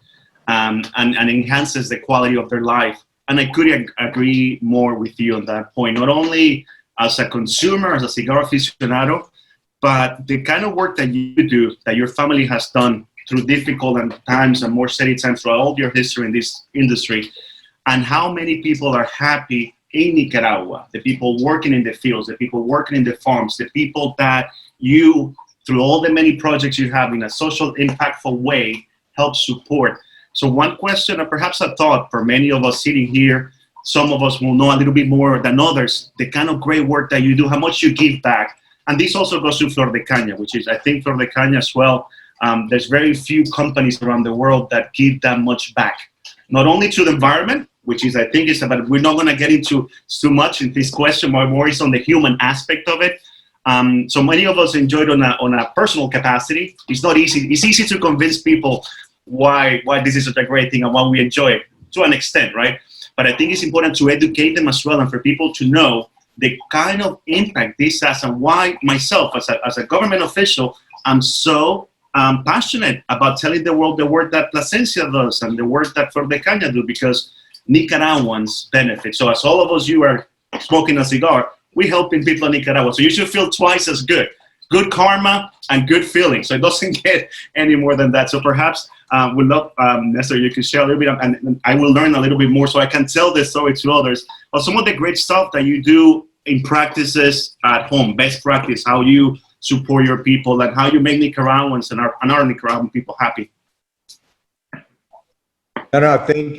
Speaker 10: and enhances the quality of their life. And I couldn't agree more with you on that point, not only as a consumer, as a cigar aficionado, but the kind of work that you do, that your family has done through difficult times and more steady times throughout all your history in this industry, and how many people are happy in Nicaragua, the people working in the fields, the people working in the farms, the people that you, through all the many projects you have in a social impactful way, help support. So one question, or perhaps a thought for many of us sitting here, some of us will know a little bit more than others, the kind of great work that you do, how much you give back. And this also goes to Flor De Cana, which is, I think, Flor De Cana as well. There's very few companies around the world that give that much back, not only to the environment, which is, I think, but we're not going to get into too much in this question, but more is on the human aspect of it. So many of us enjoy it on a personal capacity. It's not easy. It's easy to convince people why this is such a great thing and why we enjoy it to an extent, right? But I think it's important to educate them as well and for people to know the kind of impact this has and why myself, as a government official, I'm so passionate about telling the world the work that Plasencia does and the work that Flor De Cana do, because Nicaraguans benefit. So as all of us, you are smoking a cigar, we're helping people in Nicaragua. So you should feel twice as good. Good karma and good feeling. So it doesn't get any more than that. So perhaps we'd love, Nestor, you could share a little bit, and I will learn a little bit more so I can tell this story to others of some of the great stuff that you do in practices at home, best practice, how you support your people and how you make Nicaraguans and our Nicaraguan people happy.
Speaker 2: No, thank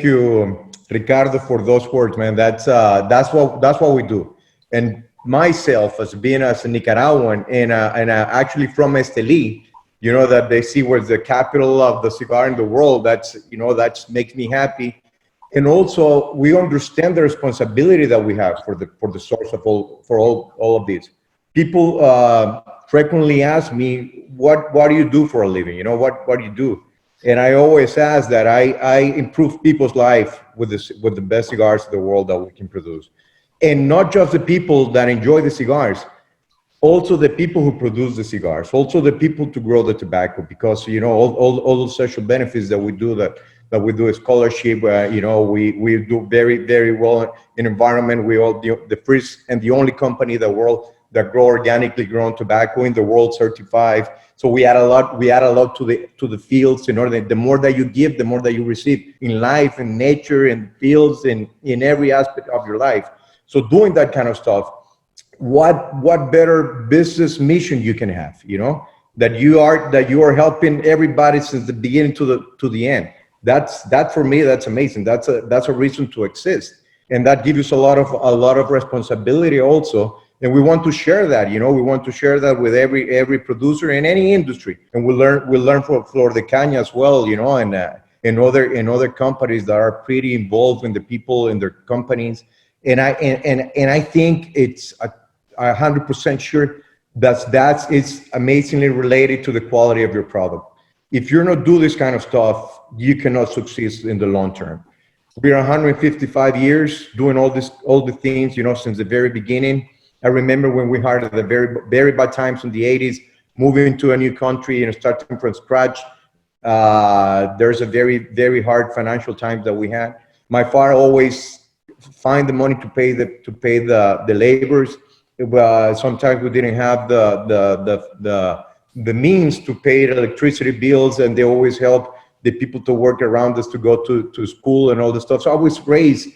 Speaker 2: you, Ricardo, for those words, man. That's what we do. And myself, as a Nicaraguan and actually from Esteli, you know, that they see where's the capital of the cigar in the world. That's makes me happy. And also, we understand the responsibility that we have for the source of all of this. People frequently ask me, what do you do for a living? You know, what do you do? And I always ask that I improve people's life with the best cigars of the world that we can produce. And not just the people that enjoy the cigars, also the people who produce the cigars, also the people to grow the tobacco, because, you know, all those social benefits that we do, that we do a scholarship, you know, we do very, very well in environment. We all the first and the only company in the world that grow organically grown tobacco in the world, certified. So we add a lot to the fields, in order that the more that you give, the more that you receive in life, in nature, in fields, in every aspect of your life. So doing that kind of stuff, what better business mission you can have, you know, that you are helping everybody since the beginning to the end. That for me, that's amazing. That's a reason to exist, and that gives us a lot of responsibility also. And we want to share that, you know, we want to share that with every producer in any industry. And we learn from Flor De Cana as well, you know, and other companies that are pretty involved in the people in their companies. And I think it's 100% sure that it's amazingly related to the quality of your product. If you're not do this kind of stuff, you cannot succeed in the long term. We're 155 years doing all the things, you know, since the very beginning. I remember when we hired at the very, very bad times in the 80s, moving to a new country and starting from scratch. There's a very, very hard financial time that we had. My father always find the money to pay the laborers. Sometimes we didn't have the means to pay the electricity bills, and they always help the people to work around us to go to school and all this stuff. So I was raised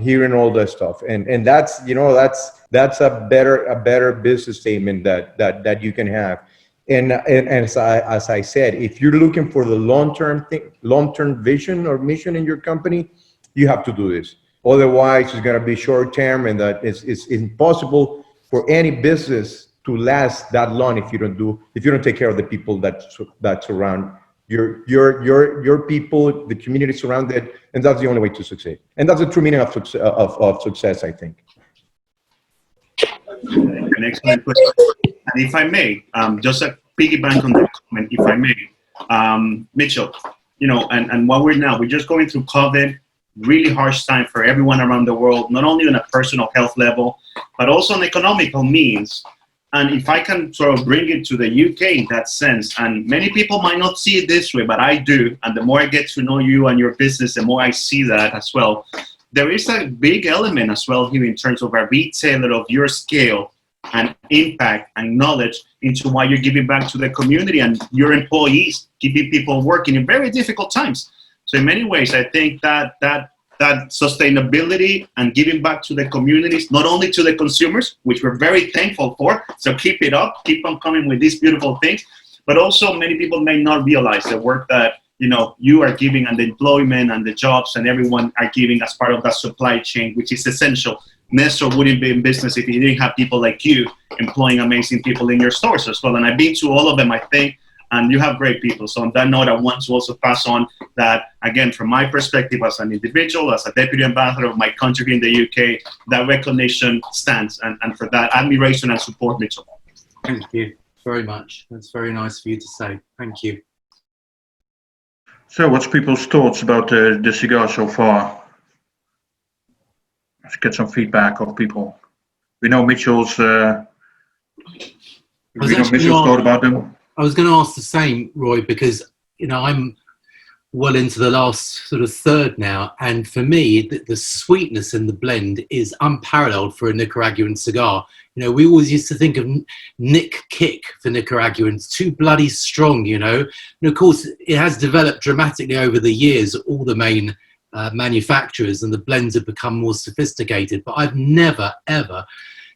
Speaker 2: hearing all that stuff, and that's, you know, that's a better business statement that you can have. And as I said, if you're looking for the long-term vision or mission in your company, you have to do this. Otherwise, it's going to be short-term, and that it's impossible for any business to last that long if you don't take care of the people that surround your people, the community surrounded, and that's the only way to succeed. And that's the true meaning of success, I think.
Speaker 10: An excellent question. And if I may, just a piggyback on that comment, if I may, Mitchell, you know, and what we're just going through COVID, really harsh time for everyone around the world, not only on a personal health level, but also on economical means. And if I can sort of bring it to the UK in that sense, and many people might not see it this way, but I do. And the more I get to know you and your business, the more I see that as well. There is a big element as well here in terms of a retailer of your scale and impact and knowledge into why you're giving back to the community and your employees, keeping people working in very difficult times. So in many ways, I think that sustainability and giving back to the communities, not only to the consumers, which we're very thankful for, so keep it up, keep on coming with these beautiful things, but also many people may not realize the work that, you know, you are giving, and the employment and the jobs and everyone are giving as part of that supply chain, which is essential. Nestor wouldn't be in business if you didn't have people like you employing amazing people in your stores as well. And I've been to all of them, I think, and you have great people. So on that note, I want to also pass on that, again, from my perspective as an individual, as a deputy ambassador of my country in the UK, that recognition stands. And for that, admiration and support, Mitchell.
Speaker 1: Thank you very much. That's very nice for you to say. Thank you.
Speaker 3: So what's people's thoughts about the cigar so far? Let's get some feedback of people. We know Mitchell's, thought about them.
Speaker 1: I was going to ask the same, Roy, because, you know, I'm well into the last sort of third now, and for me, the sweetness in the blend is unparalleled for a Nicaraguan cigar. You know, we always used to think of Nick Kick for Nicaraguans, too bloody strong, you know. And of course, it has developed dramatically over the years, all the main manufacturers, and the blends have become more sophisticated. But I've never, ever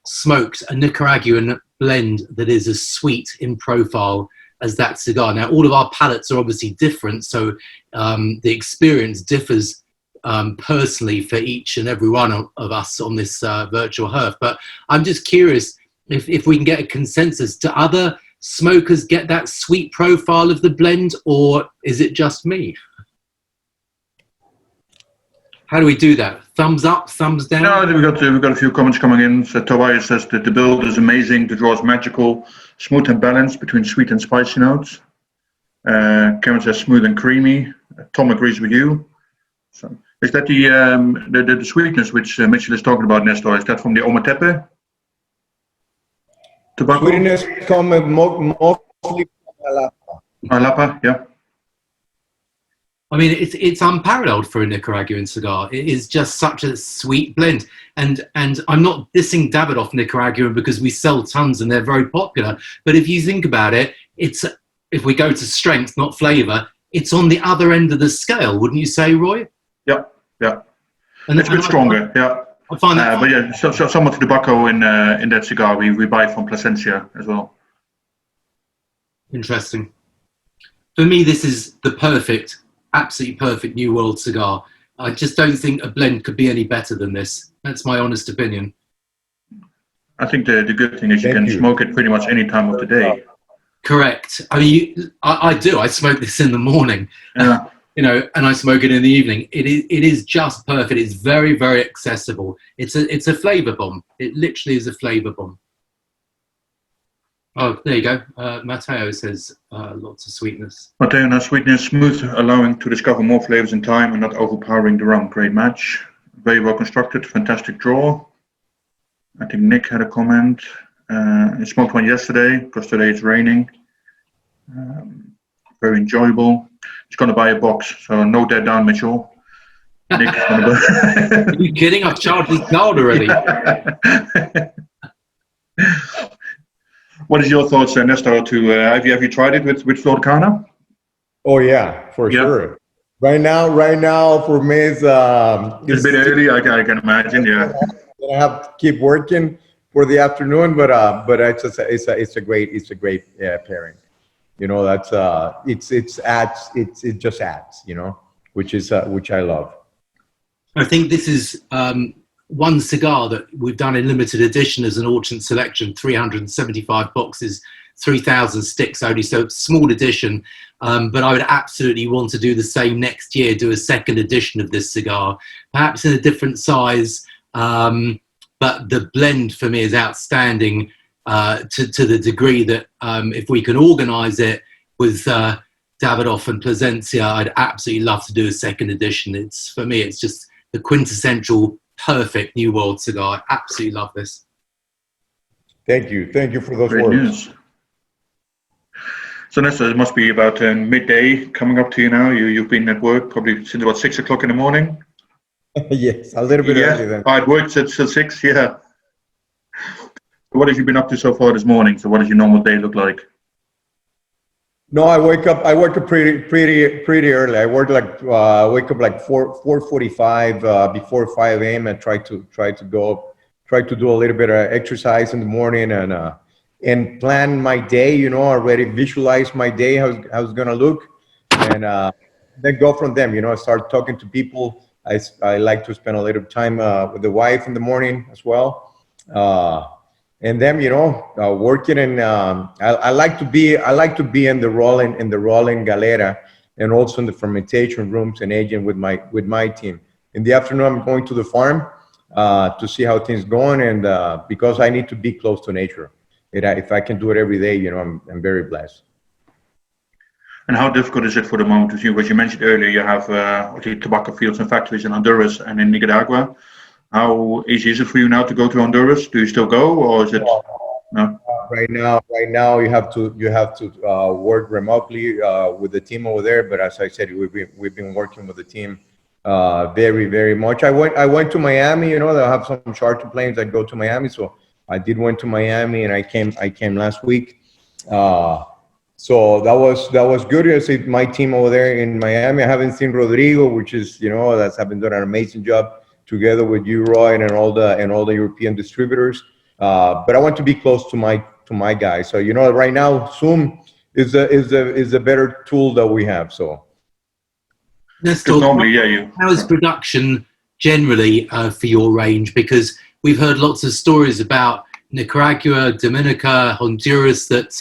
Speaker 1: smoked a Nicaraguan blend that is as sweet in profile as that cigar. Now, all of our palates are obviously different, so the experience differs personally for each and every one of us on this virtual Herf. But I'm just curious if we can get a consensus. Do other smokers get that sweet profile of the blend, or is it just me? How do we do that? Thumbs up, thumbs down?
Speaker 3: No, we've got a few comments coming in. So Tobias says that the build is amazing, the draw is magical, smooth and balanced between sweet and spicy notes. Karen says smooth and creamy. Tom agrees with you. So, is that the sweetness which Mitchell is talking about, Nestor? Is that from the Ometepe tobacco?
Speaker 2: Sweetness comes mostly from
Speaker 3: Alapa, yeah.
Speaker 1: I mean, it's unparalleled for a Nicaraguan cigar. It is just such a sweet blend. And I'm not dissing Davidoff Nicaraguan because we sell tons and they're very popular. But if you think about it, if we go to strength, not flavor, it's on the other end of the scale, wouldn't you say, Roy?
Speaker 3: Yeah, yeah.
Speaker 1: And
Speaker 3: it's a bit stronger, yeah.
Speaker 1: I find that
Speaker 3: but yeah, so some of the tobacco in that cigar we buy from Plasencia as well.
Speaker 1: Interesting. For me, this is the perfect, absolutely perfect New World cigar. I just don't think a blend could be any better than this. That's my honest opinion.
Speaker 3: I think the good thing is you can smoke it pretty much any time of the day.
Speaker 1: Correct. I mean, I do. I smoke this in the morning,
Speaker 3: yeah.
Speaker 1: You know, and I smoke it in the evening. It is just perfect. It's very, very accessible. It's a flavor bomb. It literally is a flavor bomb. Oh, there you go. Matteo says lots of sweetness.
Speaker 3: Matteo, now sweetness, smooth, allowing to discover more flavors in time and not overpowering the rum. Great match. Very well constructed. Fantastic draw. I think Nick had a comment. I smoked one yesterday because today it's raining. Very enjoyable. He's going to buy a box, so note that down, Mitchell. Nick is going to buy.
Speaker 1: Are you kidding? I've charged his card already.
Speaker 3: What is your thoughts, Nestor? Have you tried it with Flor De Cana?
Speaker 2: Oh yeah, for sure. Right now, for me, it's a
Speaker 3: bit early. I can imagine. Yeah.
Speaker 2: I have to keep working for the afternoon, but it's a great pairing. You know, that's it just adds. You know, which I love.
Speaker 1: I think this is one cigar that we've done in limited edition as an Orchant Selection, 375 boxes, 3,000 sticks only, so small edition. But I would absolutely want to do the same next year, do a second edition of this cigar, perhaps in a different size. But the blend for me is outstanding to the degree that if we can organize it with Davidoff and Plasencia, I'd absolutely love to do a second edition. For me, it's just the quintessential perfect New World cigar. I absolutely love this.
Speaker 2: Thank you for those
Speaker 3: Great
Speaker 2: words.
Speaker 3: News. So Nestor, it must be about midday coming up to you now. You've been at work probably since about 6 o'clock in the morning.
Speaker 2: Yes, a little bit early then.
Speaker 3: It works at 6. Yeah. What have you been up to so far this morning? So what does your normal day look like?
Speaker 2: No, I wake up pretty early. I wake up like 4:45 before 5 a.m. and try to do a little bit of exercise in the morning and plan my day. You know, already visualize my day, how it's gonna look, and then go from them. You know, I start talking to people. I like to spend a little time with the wife in the morning as well. And then, you know, working, and I like to be in the rolling galera, and also in the fermentation rooms and aging with my team. In the afternoon, I'm going to the farm to see how things going, and because I need to be close to nature. If I can do it every day, you know, I'm very blessed.
Speaker 3: And how difficult is it for the moment with you? As you mentioned earlier, you have tobacco fields and factories in Honduras and in Nicaragua. How easy is it for you now to go to Honduras? Do you still go, or is it no?
Speaker 2: Right now, you have to work remotely with the team over there. But as I said, we've been working with the team very, very much. I went to Miami. You know, they have some charter planes that go to Miami, so I went to Miami, and I came last week. So that was good. I see my team over there in Miami. I haven't seen Rodrigo, which is, you know, have been doing an amazing job together with you, Roy, and all the European distributors. But I want to be close to my guys. So, you know, right now Zoom is a better tool that we have. So
Speaker 1: Nestor, how is production generally for your range? Because we've heard lots of stories about Nicaragua, Dominica, Honduras, that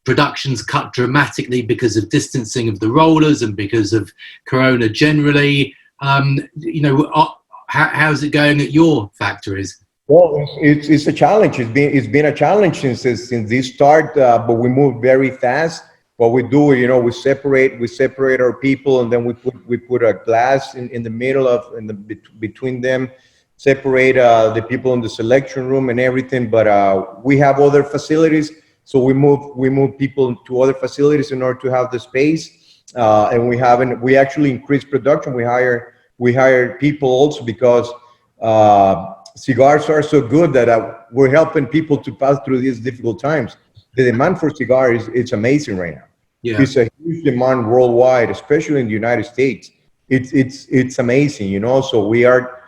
Speaker 1: production's cut dramatically because of distancing of the rollers and because of Corona generally. You know, how's it going at your factories?
Speaker 2: Well, it's a challenge. It's been a challenge since this start, but we move very fast. What we do, you know, we separate our people, and then we put a glass in the middle of between them, separate the people in the selection room and everything. But we have other facilities, so we move people to other facilities in order to have the space. And we actually increased production. We hire people also because cigars are so good that we're helping people to pass through these difficult times. The demand for cigars it's amazing right now.
Speaker 1: Yeah.
Speaker 2: It's a huge demand worldwide, especially in the United States. It's amazing, you know. So we are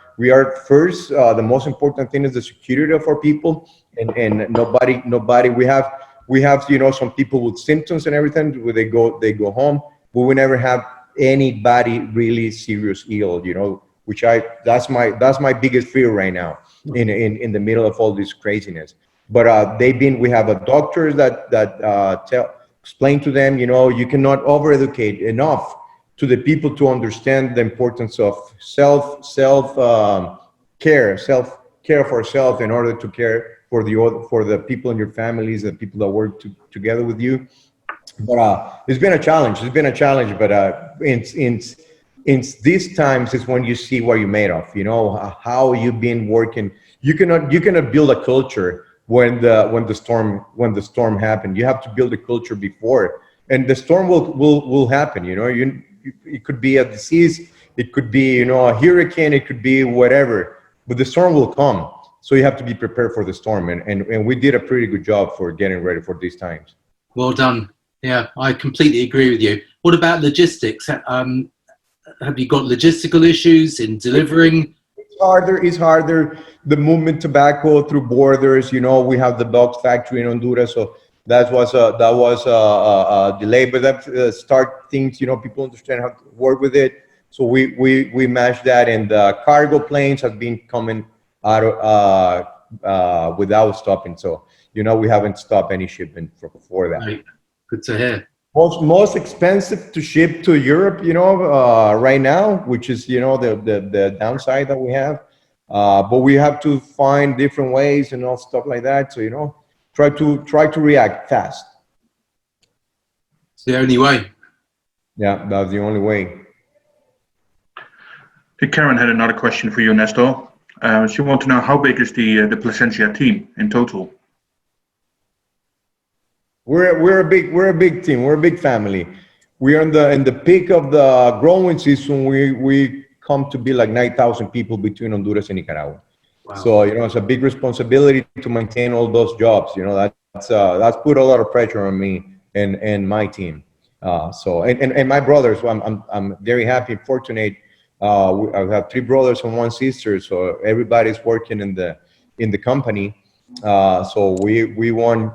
Speaker 2: first. The most important thing is the security of our people, and nobody. We have you know some people with symptoms and everything where they go home, but we never have anybody really serious ill, you know. That's my biggest fear right now in the middle of all this craziness. But we have a doctors that explain to them, you know, you cannot over-educate enough to the people to understand the importance of care of ourselves in order to care for the people in your families and people that work together with you. But it's been a challenge. But in these times is when you see what you're made of. You know how you've been working. You cannot build a culture when the storm happened. You have to build a culture before, and the storm will happen. You know, it could be a disease, it could be, you know, a hurricane, it could be whatever, but the storm will come. So you have to be prepared for the storm, and we did a pretty good job for getting ready for these times.
Speaker 1: Well done. Yeah, I completely agree with you. What about logistics? Have you got logistical issues in delivering?
Speaker 2: It's harder. The movement tobacco through borders. You know, we have the box factory in Honduras, so that was a delay. But that start things. You know, people understand how to work with it. So we matched that, and the cargo planes have been coming out without stopping. So you know, we haven't stopped any shipment for that.
Speaker 1: Right. Good to hear.
Speaker 2: Most expensive to ship to Europe, you know, right now, which is, you know, the downside that we have. But we have to find different ways and all stuff like that. So, you know, try to react fast.
Speaker 1: It's the only way.
Speaker 2: Yeah, that's the only way.
Speaker 3: Hey, Karen had another question for you, Nestor. She wants to know how big is the Plasencia team in total?
Speaker 2: We're a big team. We're a big family. We're in the peak of the growing season. We come to be like 9,000 people between Honduras and Nicaragua. Wow. So you know, it's a big responsibility to maintain all those jobs. You know, that's put a lot of pressure on me and my team. So my brothers. So I'm very happy and fortunate. I have 3 brothers and 1 sister. So everybody's working in the company. So we won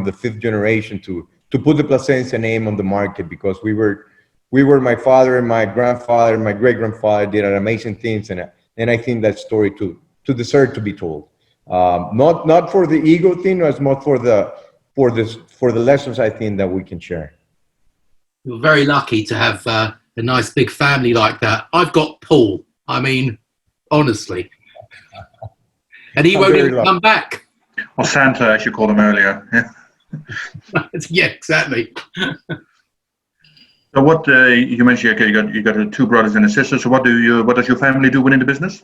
Speaker 2: the 5th generation to put the Plasencia name on the market, because we were my father and my grandfather and my great grandfather did amazing things, and I think that story to deserve to be told. Not for the ego thing, as much for the lessons I think that we can share.
Speaker 1: You're very lucky to have a nice big family like that. I've got Paul. I mean, honestly, and he won't even come back.
Speaker 3: Or Santa, as you called him earlier. Yeah,
Speaker 1: yeah, exactly.
Speaker 3: So what you mentioned? Okay, you got 2 brothers and a sister. So what does your family do within the business?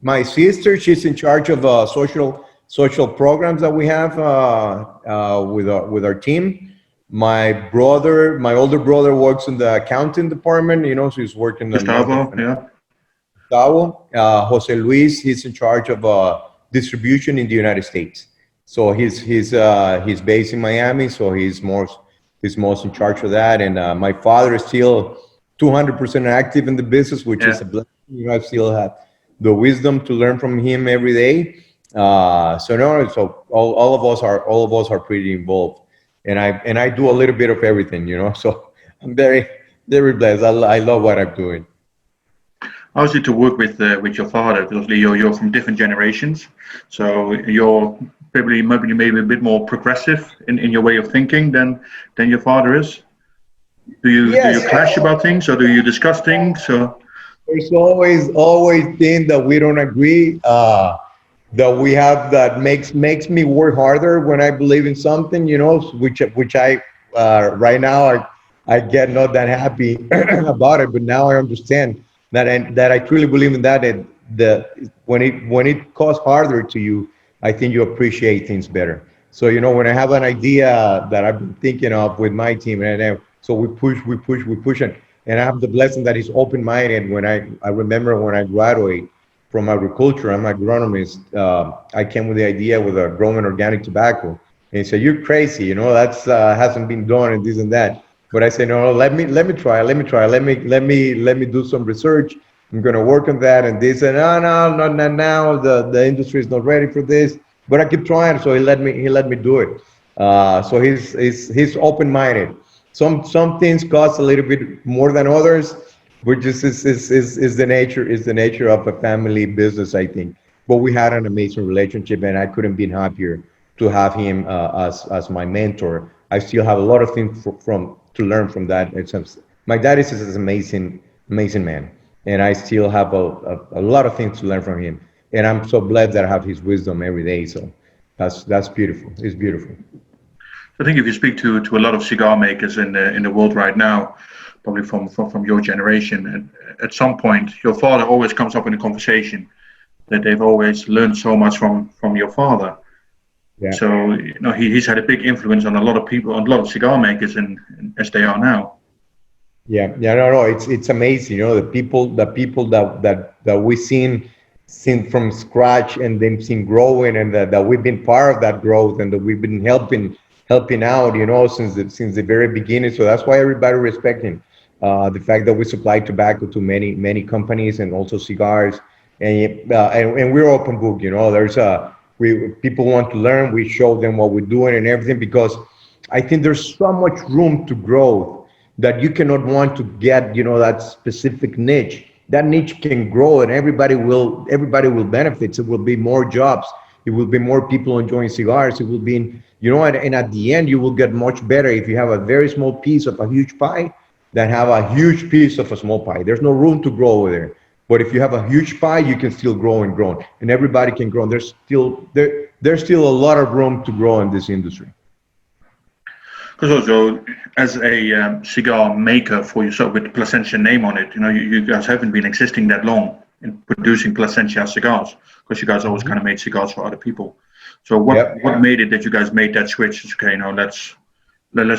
Speaker 2: My sister, she's in charge of social programs that we have with our team. My older brother works in the accounting department. You know, so he's working.
Speaker 3: Gustavo, yeah.
Speaker 2: Gustavo, Jose Luis, he's in charge of distribution in the United States. So he's based in Miami, so he's most in charge of that. And my father is still 200% active in the business, which is a blessing. You know, I still have the wisdom to learn from him every day. So all of us are pretty involved, and I do a little bit of everything, you know. So I'm very, very blessed. I love what I'm doing.
Speaker 3: How is it to work with your father? Because you're from different generations, so you're probably maybe a bit more progressive in your way of thinking than your father is. Do you
Speaker 2: Yes.
Speaker 3: clash about things, or do you discuss things? So
Speaker 2: There's always things that we don't agree. That we have that makes me work harder when I believe in something, you know, which I right now I get not that happy about it, but now I understand that I truly believe in that. And when it costs harder to you, I think you appreciate things better. So you know, when I have an idea that I've been thinking of with my team, and so we push, and I have the blessing that he's open-minded. When I remember when I graduate from agriculture, I'm an agronomist. I came with the idea with growing organic tobacco, and he said, "You're crazy, you know, that's hasn't been done and this and that." But I said, "No, let me try, let me do some research. I'm gonna work on that and this and no, not now. The industry is not ready for this." But I keep trying, so he let me do it. So he's open-minded. Some things cost a little bit more than others, which is the nature of a family business, I think. But we had an amazing relationship, and I couldn't be happier to have him as my mentor. I still have a lot of things to learn from that. My dad is an amazing man, and I still have a lot of things to learn from him. And I'm so blessed that I have his wisdom every day. So that's beautiful. It's beautiful.
Speaker 3: I think if you speak to a lot of cigar makers in the world right now, probably from your generation, at some point, your father always comes up in a conversation that they've always learned so much from your father.
Speaker 2: Yeah.
Speaker 3: So you know, he's had a big influence on a lot of people, on a lot of cigar makers, as they are now.
Speaker 2: Yeah, no, it's amazing. You know, the people that we seen from scratch and then seen growing, and that we've been part of that growth, and that we've been helping out, you know, since the very beginning. So that's why everybody respect him. The fact that we supply tobacco to many companies and also cigars, and we're open book. You know, people want to learn. We show them what we're doing and everything, because I think there's so much room to grow that you cannot want to get, you know, that specific niche. That niche can grow, and everybody will benefit. It will be more jobs. It will be more people enjoying cigars. It will be, you know, and at the end, you will get much better if you have a very small piece of a huge pie than have a huge piece of a small pie. There's no room to grow over there. But if you have a huge pie, you can still grow, and everybody can grow. There's still a lot of room to grow in this industry.
Speaker 3: Because also, as a cigar maker for yourself with the Plasencia name on it, you know, you guys haven't been existing that long in producing Plasencia cigars, because you guys always kind of made cigars for other people. So what made it that you guys made that switch? Okay, now let's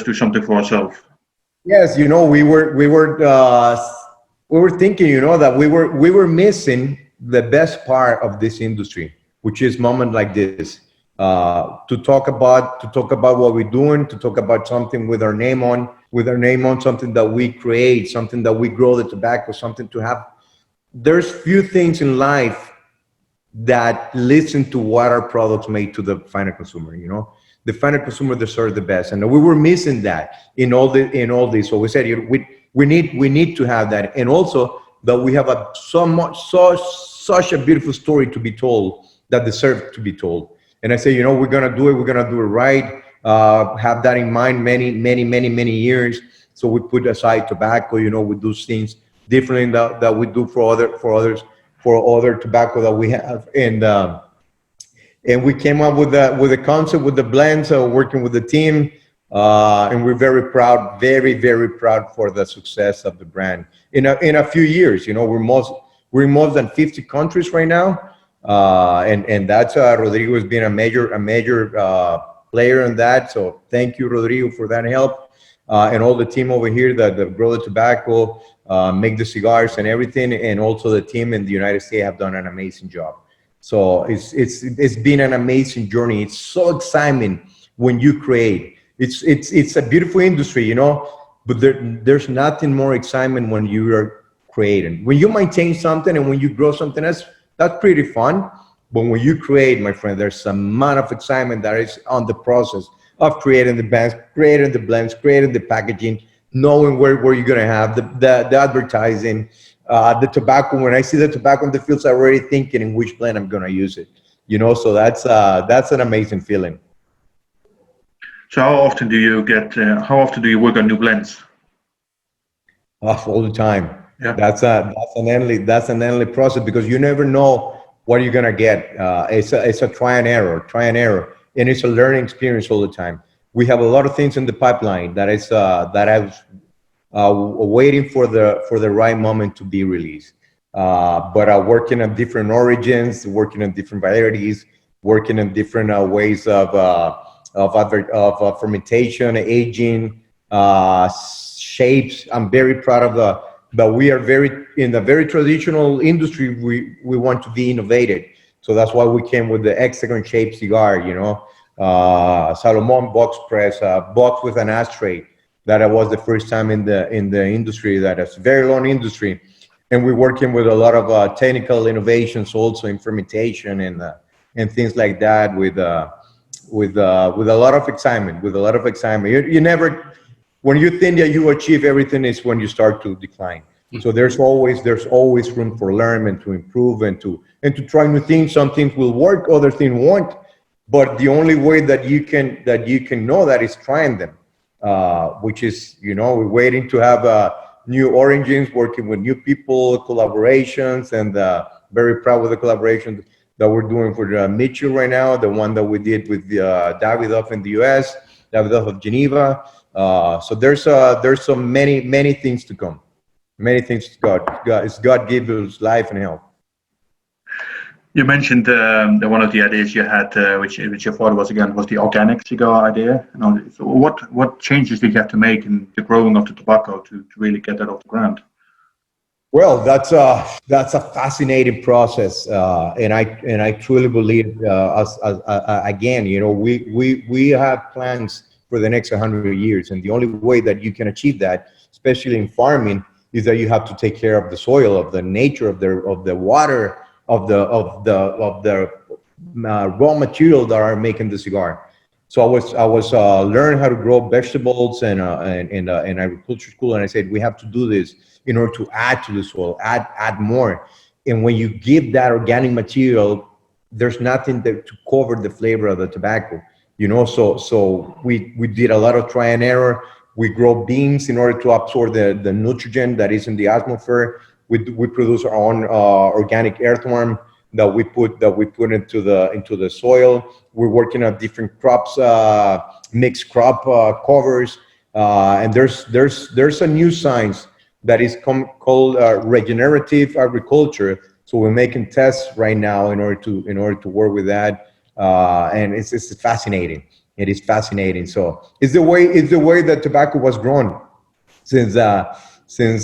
Speaker 3: do something for ourselves.
Speaker 2: Yes, you know, we were thinking, you know, that we were missing the best part of this industry, which is moment like this. To talk about what we're doing, to talk about something with our name on, something that we create, something that we grow the tobacco, something to have. There's few things in life that listen to what our products make to the final consumer. You know, the final consumer deserves the best, and we were missing that in all this. So we said, we need to have that, and also that we have such a beautiful story to be told that deserves to be told. And I say, you know, we're gonna do it right. Have that in mind many years. So we put aside tobacco. You know, we do things differently that we do for other tobacco that we have. And we came up with the concept, with the blends, working with the team. And we're very proud for the success of the brand. In a few years, you know, we're in more than 50 countries right now. And that's Rodrigo has been a major player in that. So thank you, Rodrigo, for that help, and all the team over here that grow the tobacco, make the cigars and everything, and also the team in the United States have done an amazing job. So it's been an amazing journey. It's so exciting when you create. It's a beautiful industry, you know, but there's nothing more excitement when you are creating. When you maintain something and when you grow something else, that's pretty fun. But when you create, my friend, there's a amount of excitement that is on the process of creating the bands, creating the blends, creating the packaging, knowing where you're going to have the advertising, the tobacco. When I see the tobacco in the fields, I'm already thinking in which blend I'm going to use it. You know, so that's an amazing feeling.
Speaker 3: So how often do you work on new blends?
Speaker 2: All the time.
Speaker 3: Yeah.
Speaker 2: That's an endless process because you never know what you're gonna get. It's a try and error, and it's a learning experience all the time. We have a lot of things in the pipeline that is that I was waiting for the right moment to be released. But working on different origins, working on different varieties, working on different ways of fermentation, aging, shapes. I'm very proud of but we are in a very traditional industry. We want to be innovative. So that's why we came with the hexagon shaped cigar, Salomon box press, box with an ashtray. That was the first time in the industry, that is a very long industry. And we're working with a lot of technical innovations also in fermentation and things like that with a lot of excitement, You never, when you think that you achieve everything is when you start to decline. So there's always room for learning and to improve and to try new things. Some things will work, other things won't. But the only way that you can know that is trying them, which is, we're waiting to have new origins, working with new people, collaborations, and very proud with the collaboration that we're doing for Mitchell right now, the one that we did with Davidoff in the US, Davidoff of Geneva. So there's so many things to come. Many things to God gives us life and health.
Speaker 3: You mentioned the one of the ideas you had, which your thought was the organic cigar idea. So what changes did you have to make in the growing of the tobacco to really get that off the ground?
Speaker 2: Well, that's a fascinating process, and I truly believe again, we have plans for the next 100 years, and the only way that you can achieve that, especially in farming, is that you have to take care of the soil, of the nature, of the water, of the raw material that are making the cigar. So I was learning how to grow vegetables in agriculture school, and I said we have to do this in order to add to the soil, add more. And when you give that organic material, there's nothing to cover the flavor of the tobacco, So we did a lot of try and error. We grow beans in order to absorb the nitrogen that is in the atmosphere. We produce our own organic earthworm that we put into the soil. We're working on different crops, mixed crop covers, and there's a new science that is called regenerative agriculture. So we're making tests right now in order to work with that, and it's fascinating. It is fascinating. So it's the way that tobacco was grown since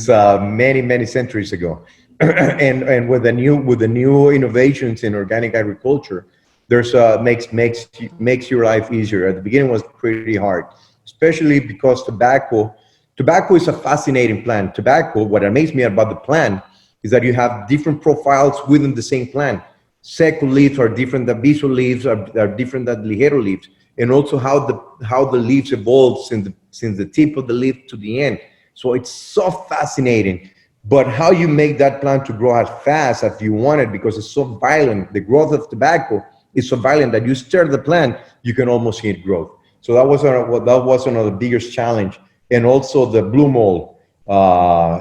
Speaker 2: many centuries ago, and with the new innovations in organic agriculture, there's makes your life easier. At the beginning, it was pretty hard, especially because tobacco is a fascinating plant. Tobacco, what amazed me about the plant is that you have different profiles within the same plant. Seco leaves are different than Viso leaves, are different than Ligero leaves, and also how the leaves evolve since the tip of the leaf to the end. So it's so fascinating. But how you make that plant to grow as fast as you want it, because it's so violent. The growth of tobacco is so violent that you stir the plant, you can almost see it grow. So that was one of the biggest challenge. And also the blue mold,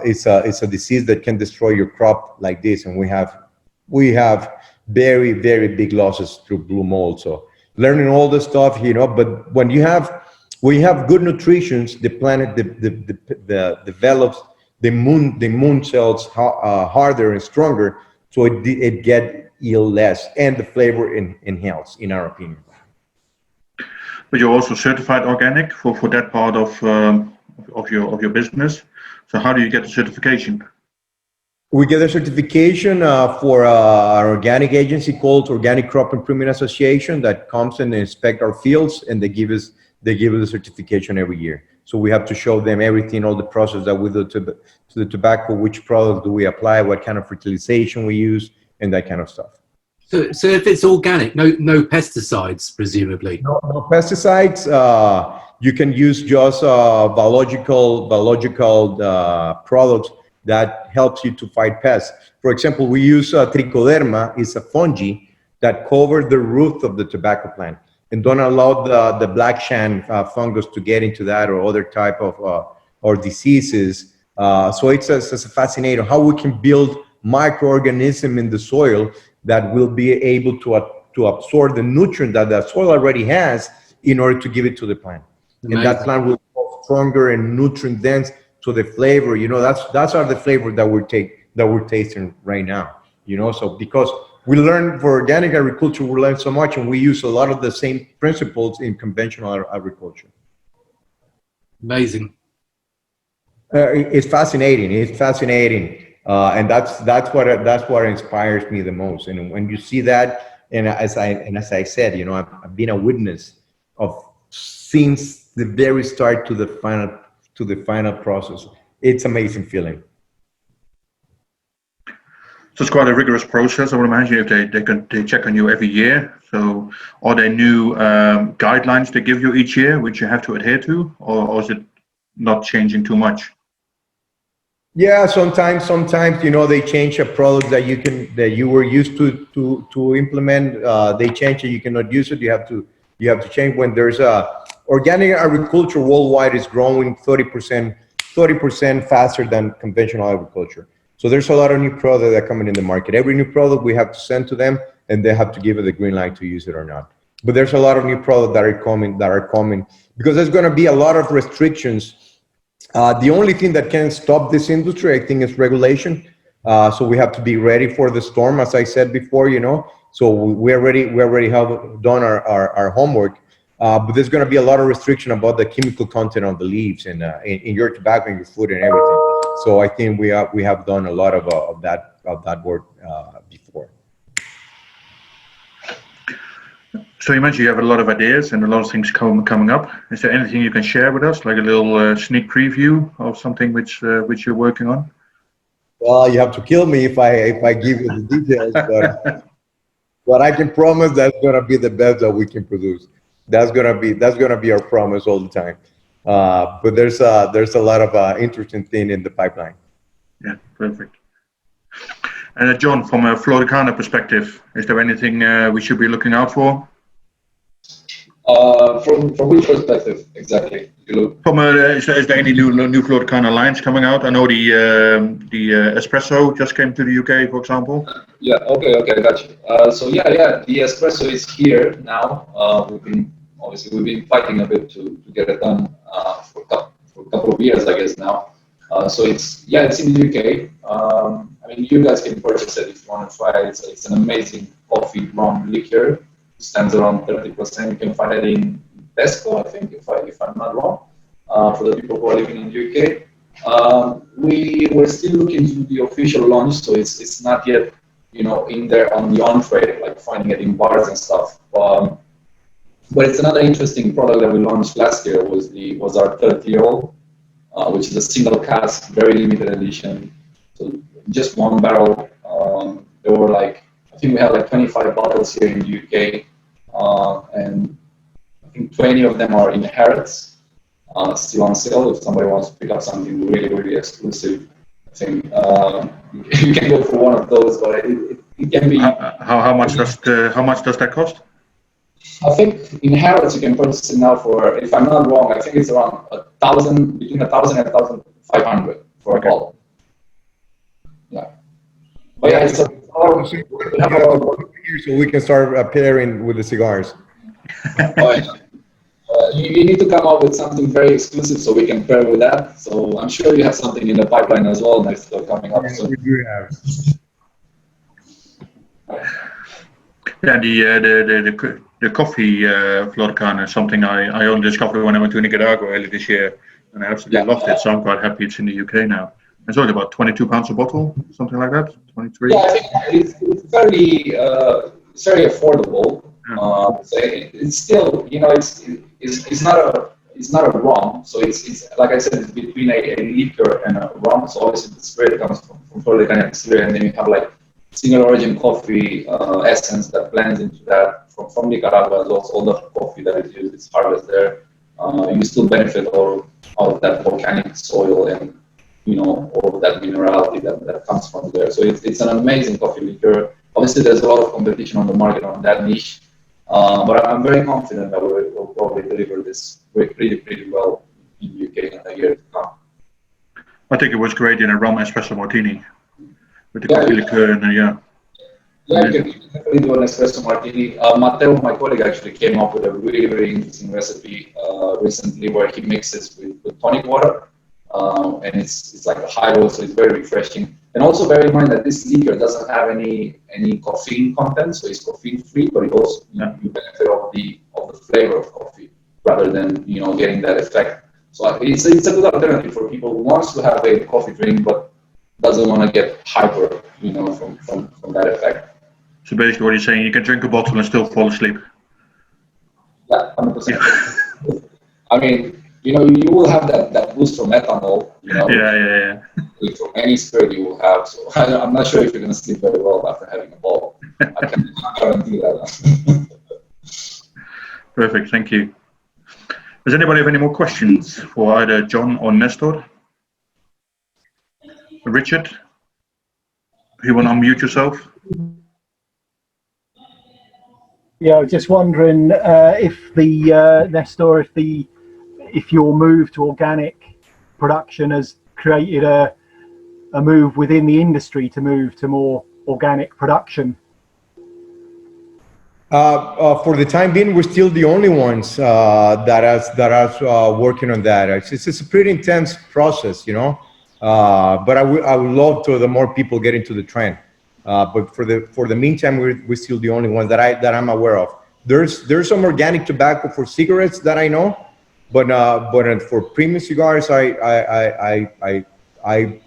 Speaker 2: it's a disease that can destroy your crop like this, and we have very very big losses through blue mold. So learning all this stuff, but when you have good nutrition, the plant develops the immune cells harder and stronger, so it get ill less, and the flavor enhances, in our opinion.
Speaker 3: But you're also certified organic for that part of your business. So how do you get the certification?
Speaker 2: We get a certification for our organic agency called Organic Crop Improvement Association that comes and inspect our fields, and they give us the certification every year. So we have to show them everything, all the process that we do to the tobacco, which product do we apply, what kind of fertilization we use, and that kind of stuff.
Speaker 1: So if it's organic, no pesticides, presumably.
Speaker 2: No pesticides. You can use just biological products that helps you to fight pests. For example, we use trichoderma. It's a fungi that covers the root of the tobacco plant and don't allow the black shan fungus to get into that or other type of or diseases So it's fascinating how we can build microorganism in the soil that will be able to absorb the nutrient that the soil already has in order to give it to the plant.
Speaker 1: Amazing.
Speaker 2: And that plant will grow stronger and nutrient dense. So the flavor, you know, that's are the flavor that we're tasting right now. You know, so because we learn for organic agriculture, we learn so much, and we use a lot of the same principles in conventional agriculture.
Speaker 1: Amazing.
Speaker 2: It's fascinating. It's fascinating, and that's what inspires me the most. And when you see that, and as I said, you know, I've been a witness of since the very start to the final process. It's amazing feeling.
Speaker 3: So it's quite a rigorous process. I would imagine if they check on you every year. So are there new guidelines they give you each year which you have to adhere to, or is it not changing too much?
Speaker 2: Yeah, sometimes you know, they change a product that you were used to implement. They change it. You cannot use it. You have to change. When there's organic agriculture worldwide is growing 30% faster than conventional agriculture. So there's a lot of new products that are coming in the market. Every new product we have to send to them, and they have to give it the green light to use it or not. But there's a lot of new products that are coming because there's going to be a lot of restrictions. The only thing that can stop this industry, I think, is regulation. So we have to be ready for the storm, as I said before, you know. So we already have done our homework. But there's going to be a lot of restriction about the chemical content of the leaves and in your tobacco, and your food, and everything. So I think we have done a lot of that work before.
Speaker 3: So you mentioned you have a lot of ideas and a lot of things coming up. Is there anything you can share with us, like a little sneak preview of something which you're working on?
Speaker 2: Well, you have to kill me if I give you the details, but I can promise that's gonna be the best that we can produce. That's gonna be our promise all the time. But there's a lot of interesting thing in the pipeline.
Speaker 3: Yeah, perfect. And John, from a Floricana perspective, is there anything we should be looking out for?
Speaker 8: From which perspective exactly?
Speaker 3: From is there any new Floricana lines coming out? I know the espresso just came to the UK, for example.
Speaker 8: Yeah. Okay. Gotcha. So yeah, the espresso is here now. We've been fighting a bit to get it done for a couple of years, I guess now. So it's in the UK. I mean, you guys can purchase it if you want to try it. It's an amazing coffee rum liqueur. It stands around 30%. You can find it in Tesco, I think, if I'm not wrong. For the people who are living in the UK, we're still looking to the official launch, so it's not yet, you know, in there on the on-trade, like finding it in bars and stuff. But it's another interesting product that we launched last year. Was our 30-year-old, which is a single cask, very limited edition. So just one barrel. There were I think we had 25 bottles here in the UK, and I think 20 of them are in Herf, still on sale. If somebody wants to pick up something really, really exclusive, I think you can go for one of those. But it can be.
Speaker 3: How much does that cost?
Speaker 8: I think in Harrods you can purchase it now for, if I'm not wrong, I think it's around between 1,000 and 1,500 for a bottle. Yeah. But yeah, it's
Speaker 2: so we can start pairing with the cigars.
Speaker 8: You need to come up with something very exclusive so we can pair with that. So I'm sure you have something in the pipeline as well next coming up.
Speaker 2: So we do have.
Speaker 3: Yeah, the coffee Floricana is something I only discovered when I went to Nicaragua earlier this year, and I absolutely loved it. So I'm quite happy it's in the UK now. It's only about £22 a bottle, something like that, 23.
Speaker 8: Yeah, I think it's very affordable. So it's still, you know, it's not a rum. So it's like I said, it's between a liquor and a rum. So obviously the spirit comes from Flor De Cana Rum, and then you have single origin coffee essence that blends into that from Nicaragua as well. So all the coffee that is used is harvested there. You still benefit all of that volcanic soil and, you know, all of that minerality that comes from there. So it's an amazing coffee liqueur. Obviously, there's a lot of competition on the market on that niche, but I'm very confident that we'll probably deliver this pretty well in the UK in the year to come.
Speaker 3: I think it was great in a rum espresso martini with the coffee liqueur and
Speaker 8: Yeah, you can definitely do an espresso martini. Matteo, my colleague, actually came up with a really, really interesting recipe recently where he mixes with tonic water, and it's like a high roll, so it's very refreshing. And also bear in mind that this liquor doesn't have any caffeine content, so it's caffeine free, but it also you benefit of the flavor of coffee rather than getting that effect. So it's a good alternative for people who wants to have a coffee drink but doesn't want to get hyper, from that effect.
Speaker 3: So basically what you're saying, you can drink a bottle and still fall asleep.
Speaker 8: Yeah, 100%. I mean, you will have that boost from ethanol,
Speaker 3: Yeah.
Speaker 8: From any spirit you will have. So I'm not sure if you're going to sleep very well after having a bottle. I can guarantee that.
Speaker 3: Perfect, thank you. Does anybody have any more questions for either John or Nestor? Richard, you want to unmute yourself?
Speaker 11: Yeah, I was just wondering if the Nestor, if your move to organic production has created a move within the industry to move to more organic production.
Speaker 2: For the time being, we're still the only ones that are working on that. It's a pretty intense process, but I would love to the more people get into the trend. But for the meantime, we're still the only ones that I'm aware of. There's some organic tobacco for cigarettes that I know, but for premium cigars, I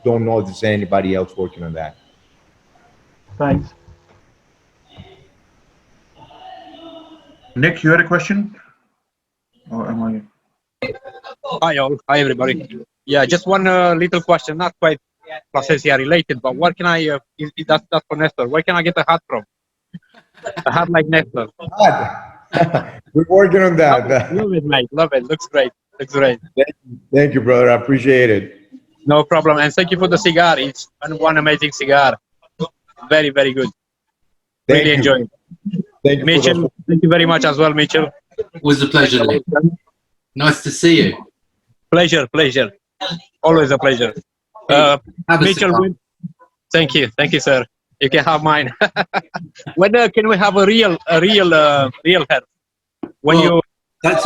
Speaker 2: don't know if there's anybody else working on that.
Speaker 11: Thanks.
Speaker 3: Nick, you had a question? Or am I?
Speaker 12: Hi all, hi everybody. Yeah, just one little question, not quite Plasencia related, but where can I, that's for Nestor, where can I get a hat from? A hat like Nestor.
Speaker 2: We're working on that.
Speaker 12: Love it, mate, love it, looks great, looks great.
Speaker 2: Thank you, brother, I appreciate it.
Speaker 12: No problem, and thank you for the cigar, it's one amazing cigar. Very, very good. Really enjoy it.
Speaker 2: Thank you,
Speaker 12: Mitchell. Thank you very much as well, Mitchell.
Speaker 1: It was a pleasure, Nick. Nice to see you.
Speaker 12: Pleasure. Always a pleasure. Mitchell, thank you, sir. You can have mine. When can we have a real Herf?
Speaker 1: That's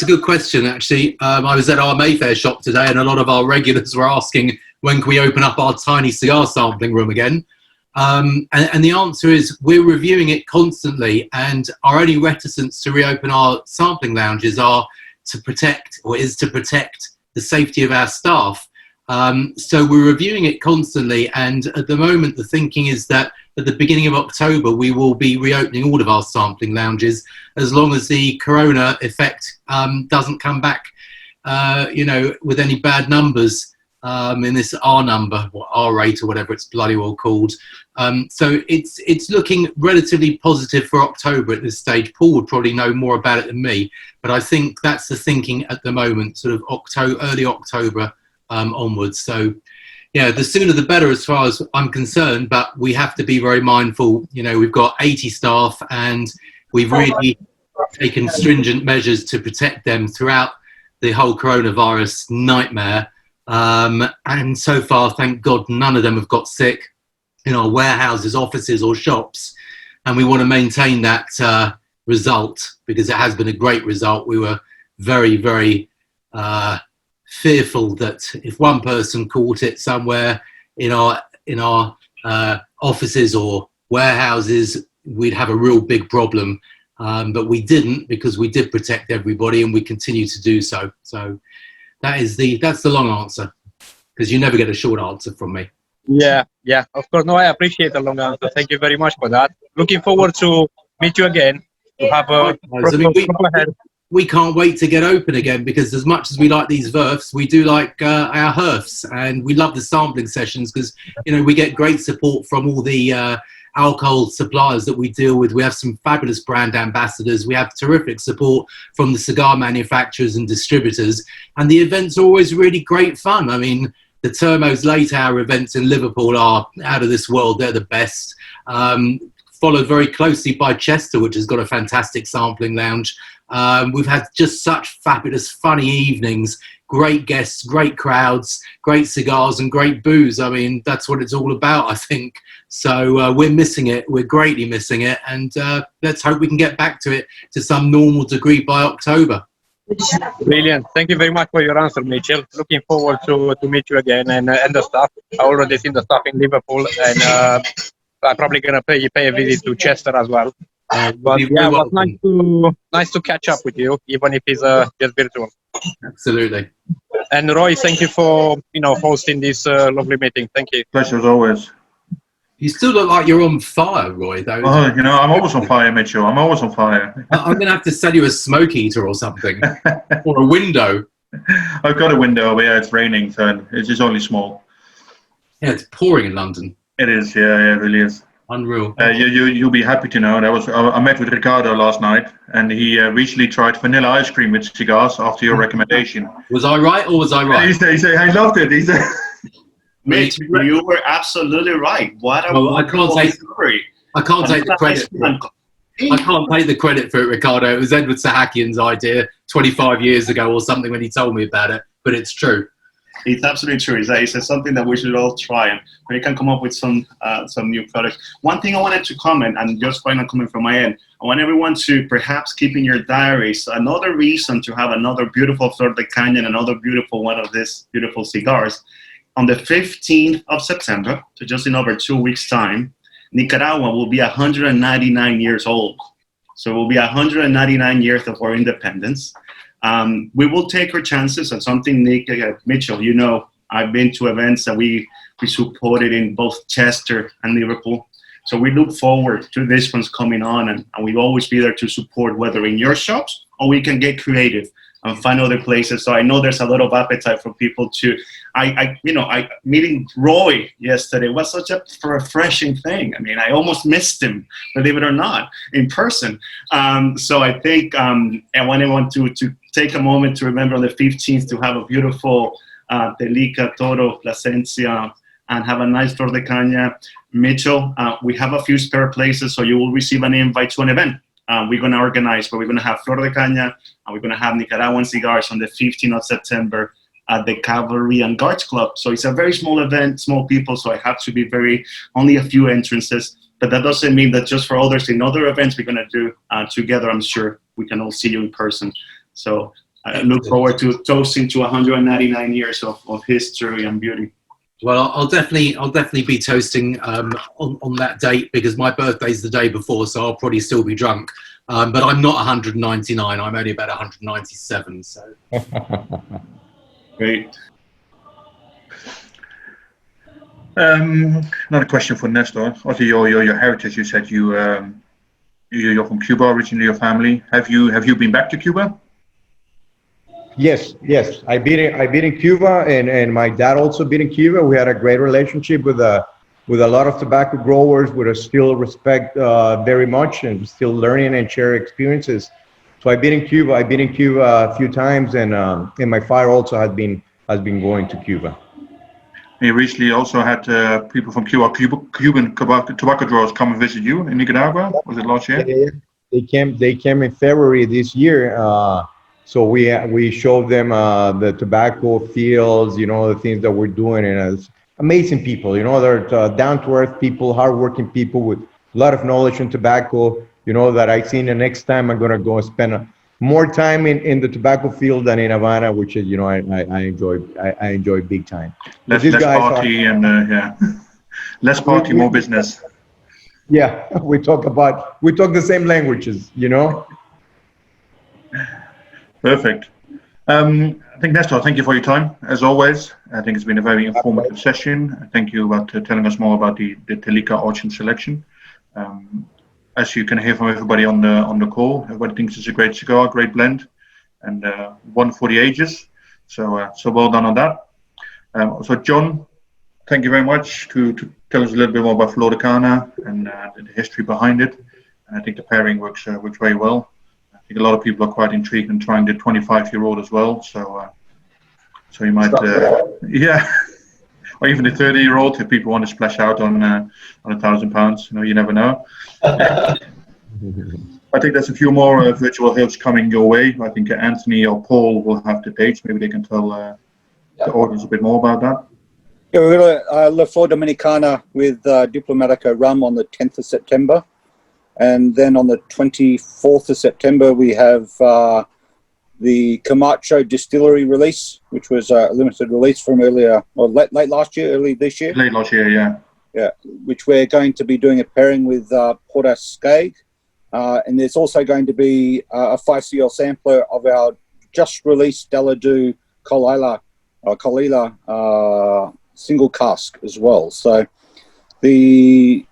Speaker 1: a good question, actually. I was at our Mayfair shop today, and a lot of our regulars were asking when can we open up our tiny cigar sampling room again. And the answer is we're reviewing it constantly, and our only reticence to reopen our sampling lounges is to protect the safety of our staff. So we're reviewing it constantly, and at the moment the thinking is that at the beginning of October we will be reopening all of our sampling lounges, as long as the corona effect doesn't come back with any bad numbers in this R number or R rate or whatever it's bloody well called. So it's looking relatively positive for October at this stage. Paul would probably know more about it than me, but I think that's the thinking at the moment, sort of early October onwards. So yeah, the sooner the better as far as I'm concerned, but we have to be very mindful. We've got 80 staff and we've really taken stringent measures to protect them throughout the whole coronavirus nightmare. And so far, thank God, none of them have got sick in our warehouses, offices or shops. And we want to maintain that result, because it has been a great result. We were very, very fearful that if one person caught it somewhere in our offices or warehouses, we'd have a real big problem. But we didn't, because we did protect everybody, and we continue to do so. So that's the long answer, because you never get a short answer from me.
Speaker 12: Yeah, of course. No, I appreciate the long answer. Thank you very much for that. Looking forward to meet you again, to have a
Speaker 1: we can't wait to get open again, because as much as we like these Herfs, we do like our Herfs, and we love the sampling sessions, because we get great support from all the alcohol suppliers that we deal with. We have some fabulous brand ambassadors. We have terrific support from the cigar manufacturers and distributors, and the events are always really great fun. I mean, the Termo's late hour events in Liverpool are out of this world. They're the best. Followed very closely by Chester, which has got a fantastic sampling lounge. We've had just such fabulous, funny evenings, great guests, great crowds, great cigars and great booze. I mean, that's what it's all about, I think. So we're missing it. We're greatly missing it. And let's hope we can get back to it to some normal degree by October.
Speaker 12: Brilliant. Thank you very much for your answer, Mitchell. Looking forward to meet you again and the staff. I already seen the staff in Liverpool, and I'm probably gonna pay a visit to Chester as well. But yeah, it was nice to catch up with you, even if it's just virtual.
Speaker 1: Absolutely.
Speaker 12: And Roy, thank you for hosting this lovely meeting. Thank you.
Speaker 3: Pleasure as always.
Speaker 1: You still look like you're on fire, Roy, though.
Speaker 3: Oh, you know, I'm always on fire, Mitchell. I'm always on fire.
Speaker 1: I'm going to have to sell you a smoke eater or something. Or a window.
Speaker 3: I've got a window, but yeah, it's raining, so it's just only small.
Speaker 1: Yeah, it's pouring in London.
Speaker 3: It is, yeah, it really is.
Speaker 1: Unreal.
Speaker 3: You'll be happy to know that I met with Ricardo last night, and he recently tried vanilla ice cream with cigars after your recommendation.
Speaker 1: Was I right or was I right?
Speaker 3: He said, I loved it. He said...
Speaker 10: Mitch, you were absolutely right. What a
Speaker 1: I can't take the credit for it. I can't take the credit for it, Ricardo. It was Edward Sahakian's idea 25 years ago or something when he told me about it, but it's true.
Speaker 10: It's absolutely true. It's something that we should all try, and we can come up with some new products. One thing I wanted to comment, and just final comment from my end, I want everyone to perhaps keep in your diaries another reason to have another beautiful Flor De Cana and another beautiful one of these beautiful cigars. On the 15th of September, so just in over 2 weeks' time, Nicaragua will be 199 years old. So it will be 199 years of our independence. We will take our chances on something, Nick, Mitchell, you know, I've been to events that we supported in both Chester and Liverpool. So we look forward to this one's coming on, and we'll always be there to support, whether in your shops or we can get creative and find other places. So I know there's a lot of appetite for people to, meeting Roy yesterday was such a refreshing thing. I mean, I almost missed him, believe it or not, in person. So I think I want everyone to take a moment to remember on the 15th to have a beautiful Telica, Toro, Plasencia, and have a nice Flor De Cana. Mitchell, we have a few spare places, so you will receive an invite to an event. We're going to organize, but we're going to have Flor De Cana, and we're going to have Nicaraguan cigars on the 15th of September at the Cavalry and Guards Club. So it's a very small event, small people, so I have to be only a few entrances. But that doesn't mean that just for others in other events we're going to do together, I'm sure we can all see you in person. So I look forward to toasting to 199 years of history and beauty.
Speaker 1: Well, I'll definitely be toasting on that date, because my birthday's the day before, so I'll probably still be drunk. But I'm not 199. I'm only about 197. So
Speaker 3: great. Another question for Nestor. Also, your heritage. You said you're from Cuba originally. Your family. Have you been back to Cuba?
Speaker 2: Yes. I've been in Cuba, and my dad also been in Cuba. We had a great relationship with a lot of tobacco growers. We still respect very much, and still learning and share experiences. So I've been in Cuba. A few times, and my father also has been going to Cuba.
Speaker 3: You recently also had people from Cuba, Cuban tobacco growers come and visit you in Nicaragua. Was it last year?
Speaker 2: Yeah. They came in February this year. So we showed them the tobacco fields, the things that we're doing, and it's amazing people. They're down-to-earth people, hardworking people with a lot of knowledge on tobacco. That I think the next time I'm gonna go and spend more time in the tobacco field than in Havana, which is I enjoy big time.
Speaker 3: Less party less party, more business.
Speaker 2: Yeah, we talk the same languages,
Speaker 3: Perfect. I think, Nestor, thank you for your time, as always. I think it's been a very informative session. Thank you about telling us more about the Telica Orchant Seleccion. As you can hear from everybody on the call, everybody thinks it's a great cigar, great blend, and one for the ages. So well done on that. So John, thank you very much to tell us a little bit more about Flor De Cana and the history behind it. And I think the pairing works very well. A lot of people are quite intrigued in trying the 25-year-old as well. So you might, or even the 30-year-old if people want to splash out on £1,000. You never know. I think there's a few more virtual Herfs coming your way. I think Anthony or Paul will have the dates. Maybe they can tell the audience a bit more about that.
Speaker 7: Yeah, we're going to La Flor Dominicana with Diplomatico Rum on the 10th of September. And then on the 24th of September, we have the Camacho Distillery release, which was a limited release from earlier, or late last year, early this year.
Speaker 3: Late last year, yeah.
Speaker 7: Yeah, which we're going to be doing a pairing with Porta Skag. And there's also going to be a 5CL sampler of our just released Deladu Colila single cask as well. So the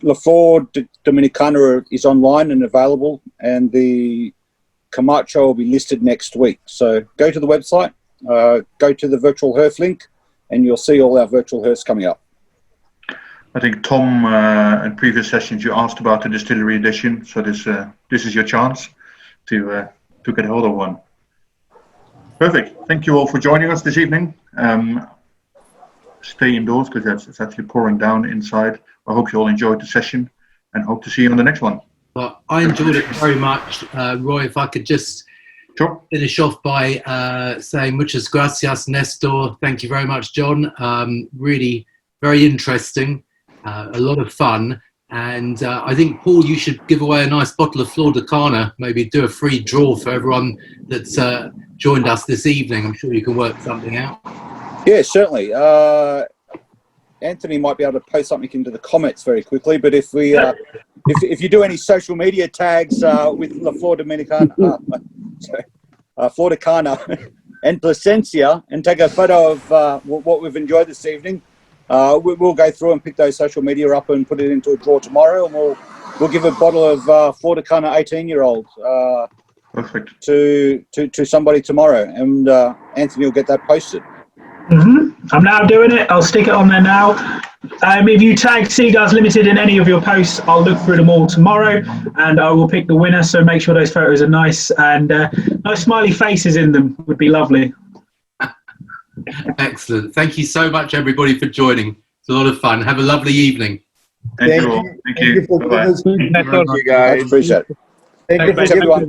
Speaker 7: La Flor Dominicana is online and available, and the Camacho will be listed next week. So go to the website, go to the virtual Herf link, and you'll see all our virtual Herfs coming up.
Speaker 3: I think Tom, in previous sessions, you asked about the distillery edition, so this is your chance to get hold of one. Perfect. Thank you all for joining us this evening. Stay indoors because it's actually pouring down inside. I hope you all enjoyed the session and hope to see you on the next one.
Speaker 1: Well, I enjoyed it very much. Roy, if I could just finish off by saying muchas gracias, Nestor. Thank you very much, John. Really very interesting, a lot of fun. And I think, Paul, you should give away a nice bottle of Flor De Cana, maybe do a free draw for everyone that's joined us this evening. I'm sure you can work something out.
Speaker 7: Yeah, certainly. Anthony might be able to post something into the comments very quickly, but if we, if you do any social media tags with La Flor Dominicana, Flor De Cana and Plasencia, and take a photo of what we've enjoyed this evening, we'll go through and pick those social media up and put it into a draw tomorrow, and we'll give a bottle of Flor De Cana 18-year-old
Speaker 3: perfect
Speaker 7: to somebody tomorrow, and Anthony will get that posted.
Speaker 13: I'm now doing it. I'll stick it on there now. If you tag C.Gars Ltd in any of your posts, I'll look through them all tomorrow and I will pick the winner. So make sure those photos are nice and nice smiley faces in them would be lovely.
Speaker 1: Excellent. Thank you so much, everybody, for joining. It's a lot of fun. Have a lovely evening.
Speaker 3: Thank you all. Thank you. Bye-bye.
Speaker 2: Thank you, guys.
Speaker 7: Appreciate it.
Speaker 2: Thank you for everyone.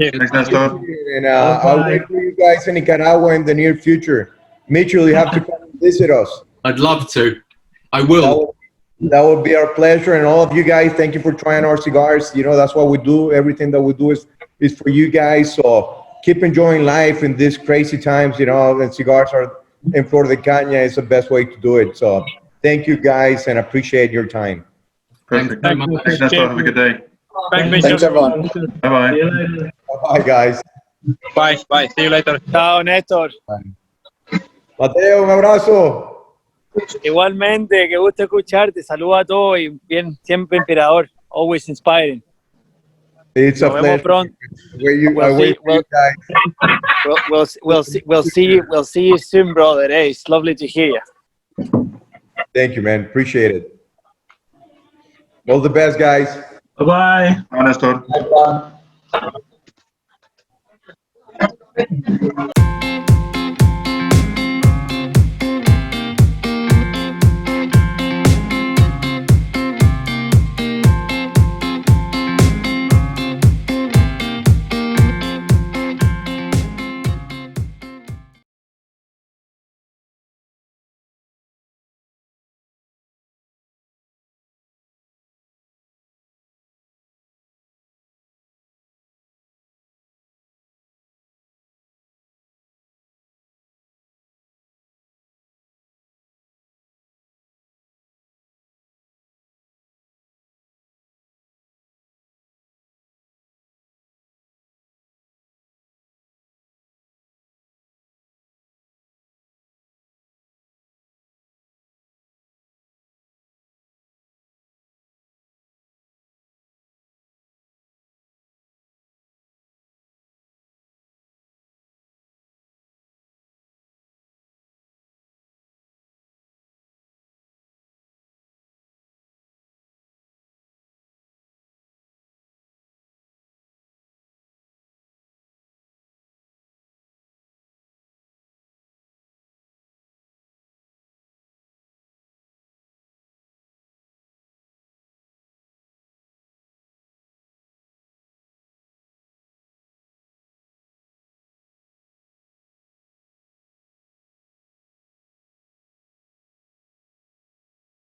Speaker 3: Thanks, Nestor.
Speaker 2: And I'll wait for you guys in Nicaragua in the near future. Mitchell, you have to come and visit us.
Speaker 1: I'd love to. I will.
Speaker 2: That would be our pleasure. And all of you guys, thank you for trying our cigars. You know, that's what we do. Everything that we do is for you guys. So keep enjoying life in these crazy times, you know, and cigars are in Flor De Cana is the best way to do it. So thank you guys and appreciate your time.
Speaker 3: Perfect. Thanks, Nestor. Have a good day.
Speaker 7: Thanks, everyone.
Speaker 3: Bye-bye.
Speaker 2: Bye, guys.
Speaker 12: Bye. Bye. See you later.
Speaker 14: Chao, Néstor.
Speaker 2: Mateo, un abrazo.
Speaker 14: Igualmente, qué gusto escucharte. Saludos a todos y bien, siempre inspirador. Always inspiring.
Speaker 2: It's a
Speaker 14: Nos vemos
Speaker 2: pleasure.
Speaker 14: We'll see you soon, brother. Hey, it's lovely to hear you.
Speaker 2: Thank you, man. Appreciate it. All the best, guys.
Speaker 13: Bye-bye.
Speaker 3: Bye, Nestor.
Speaker 2: Bye.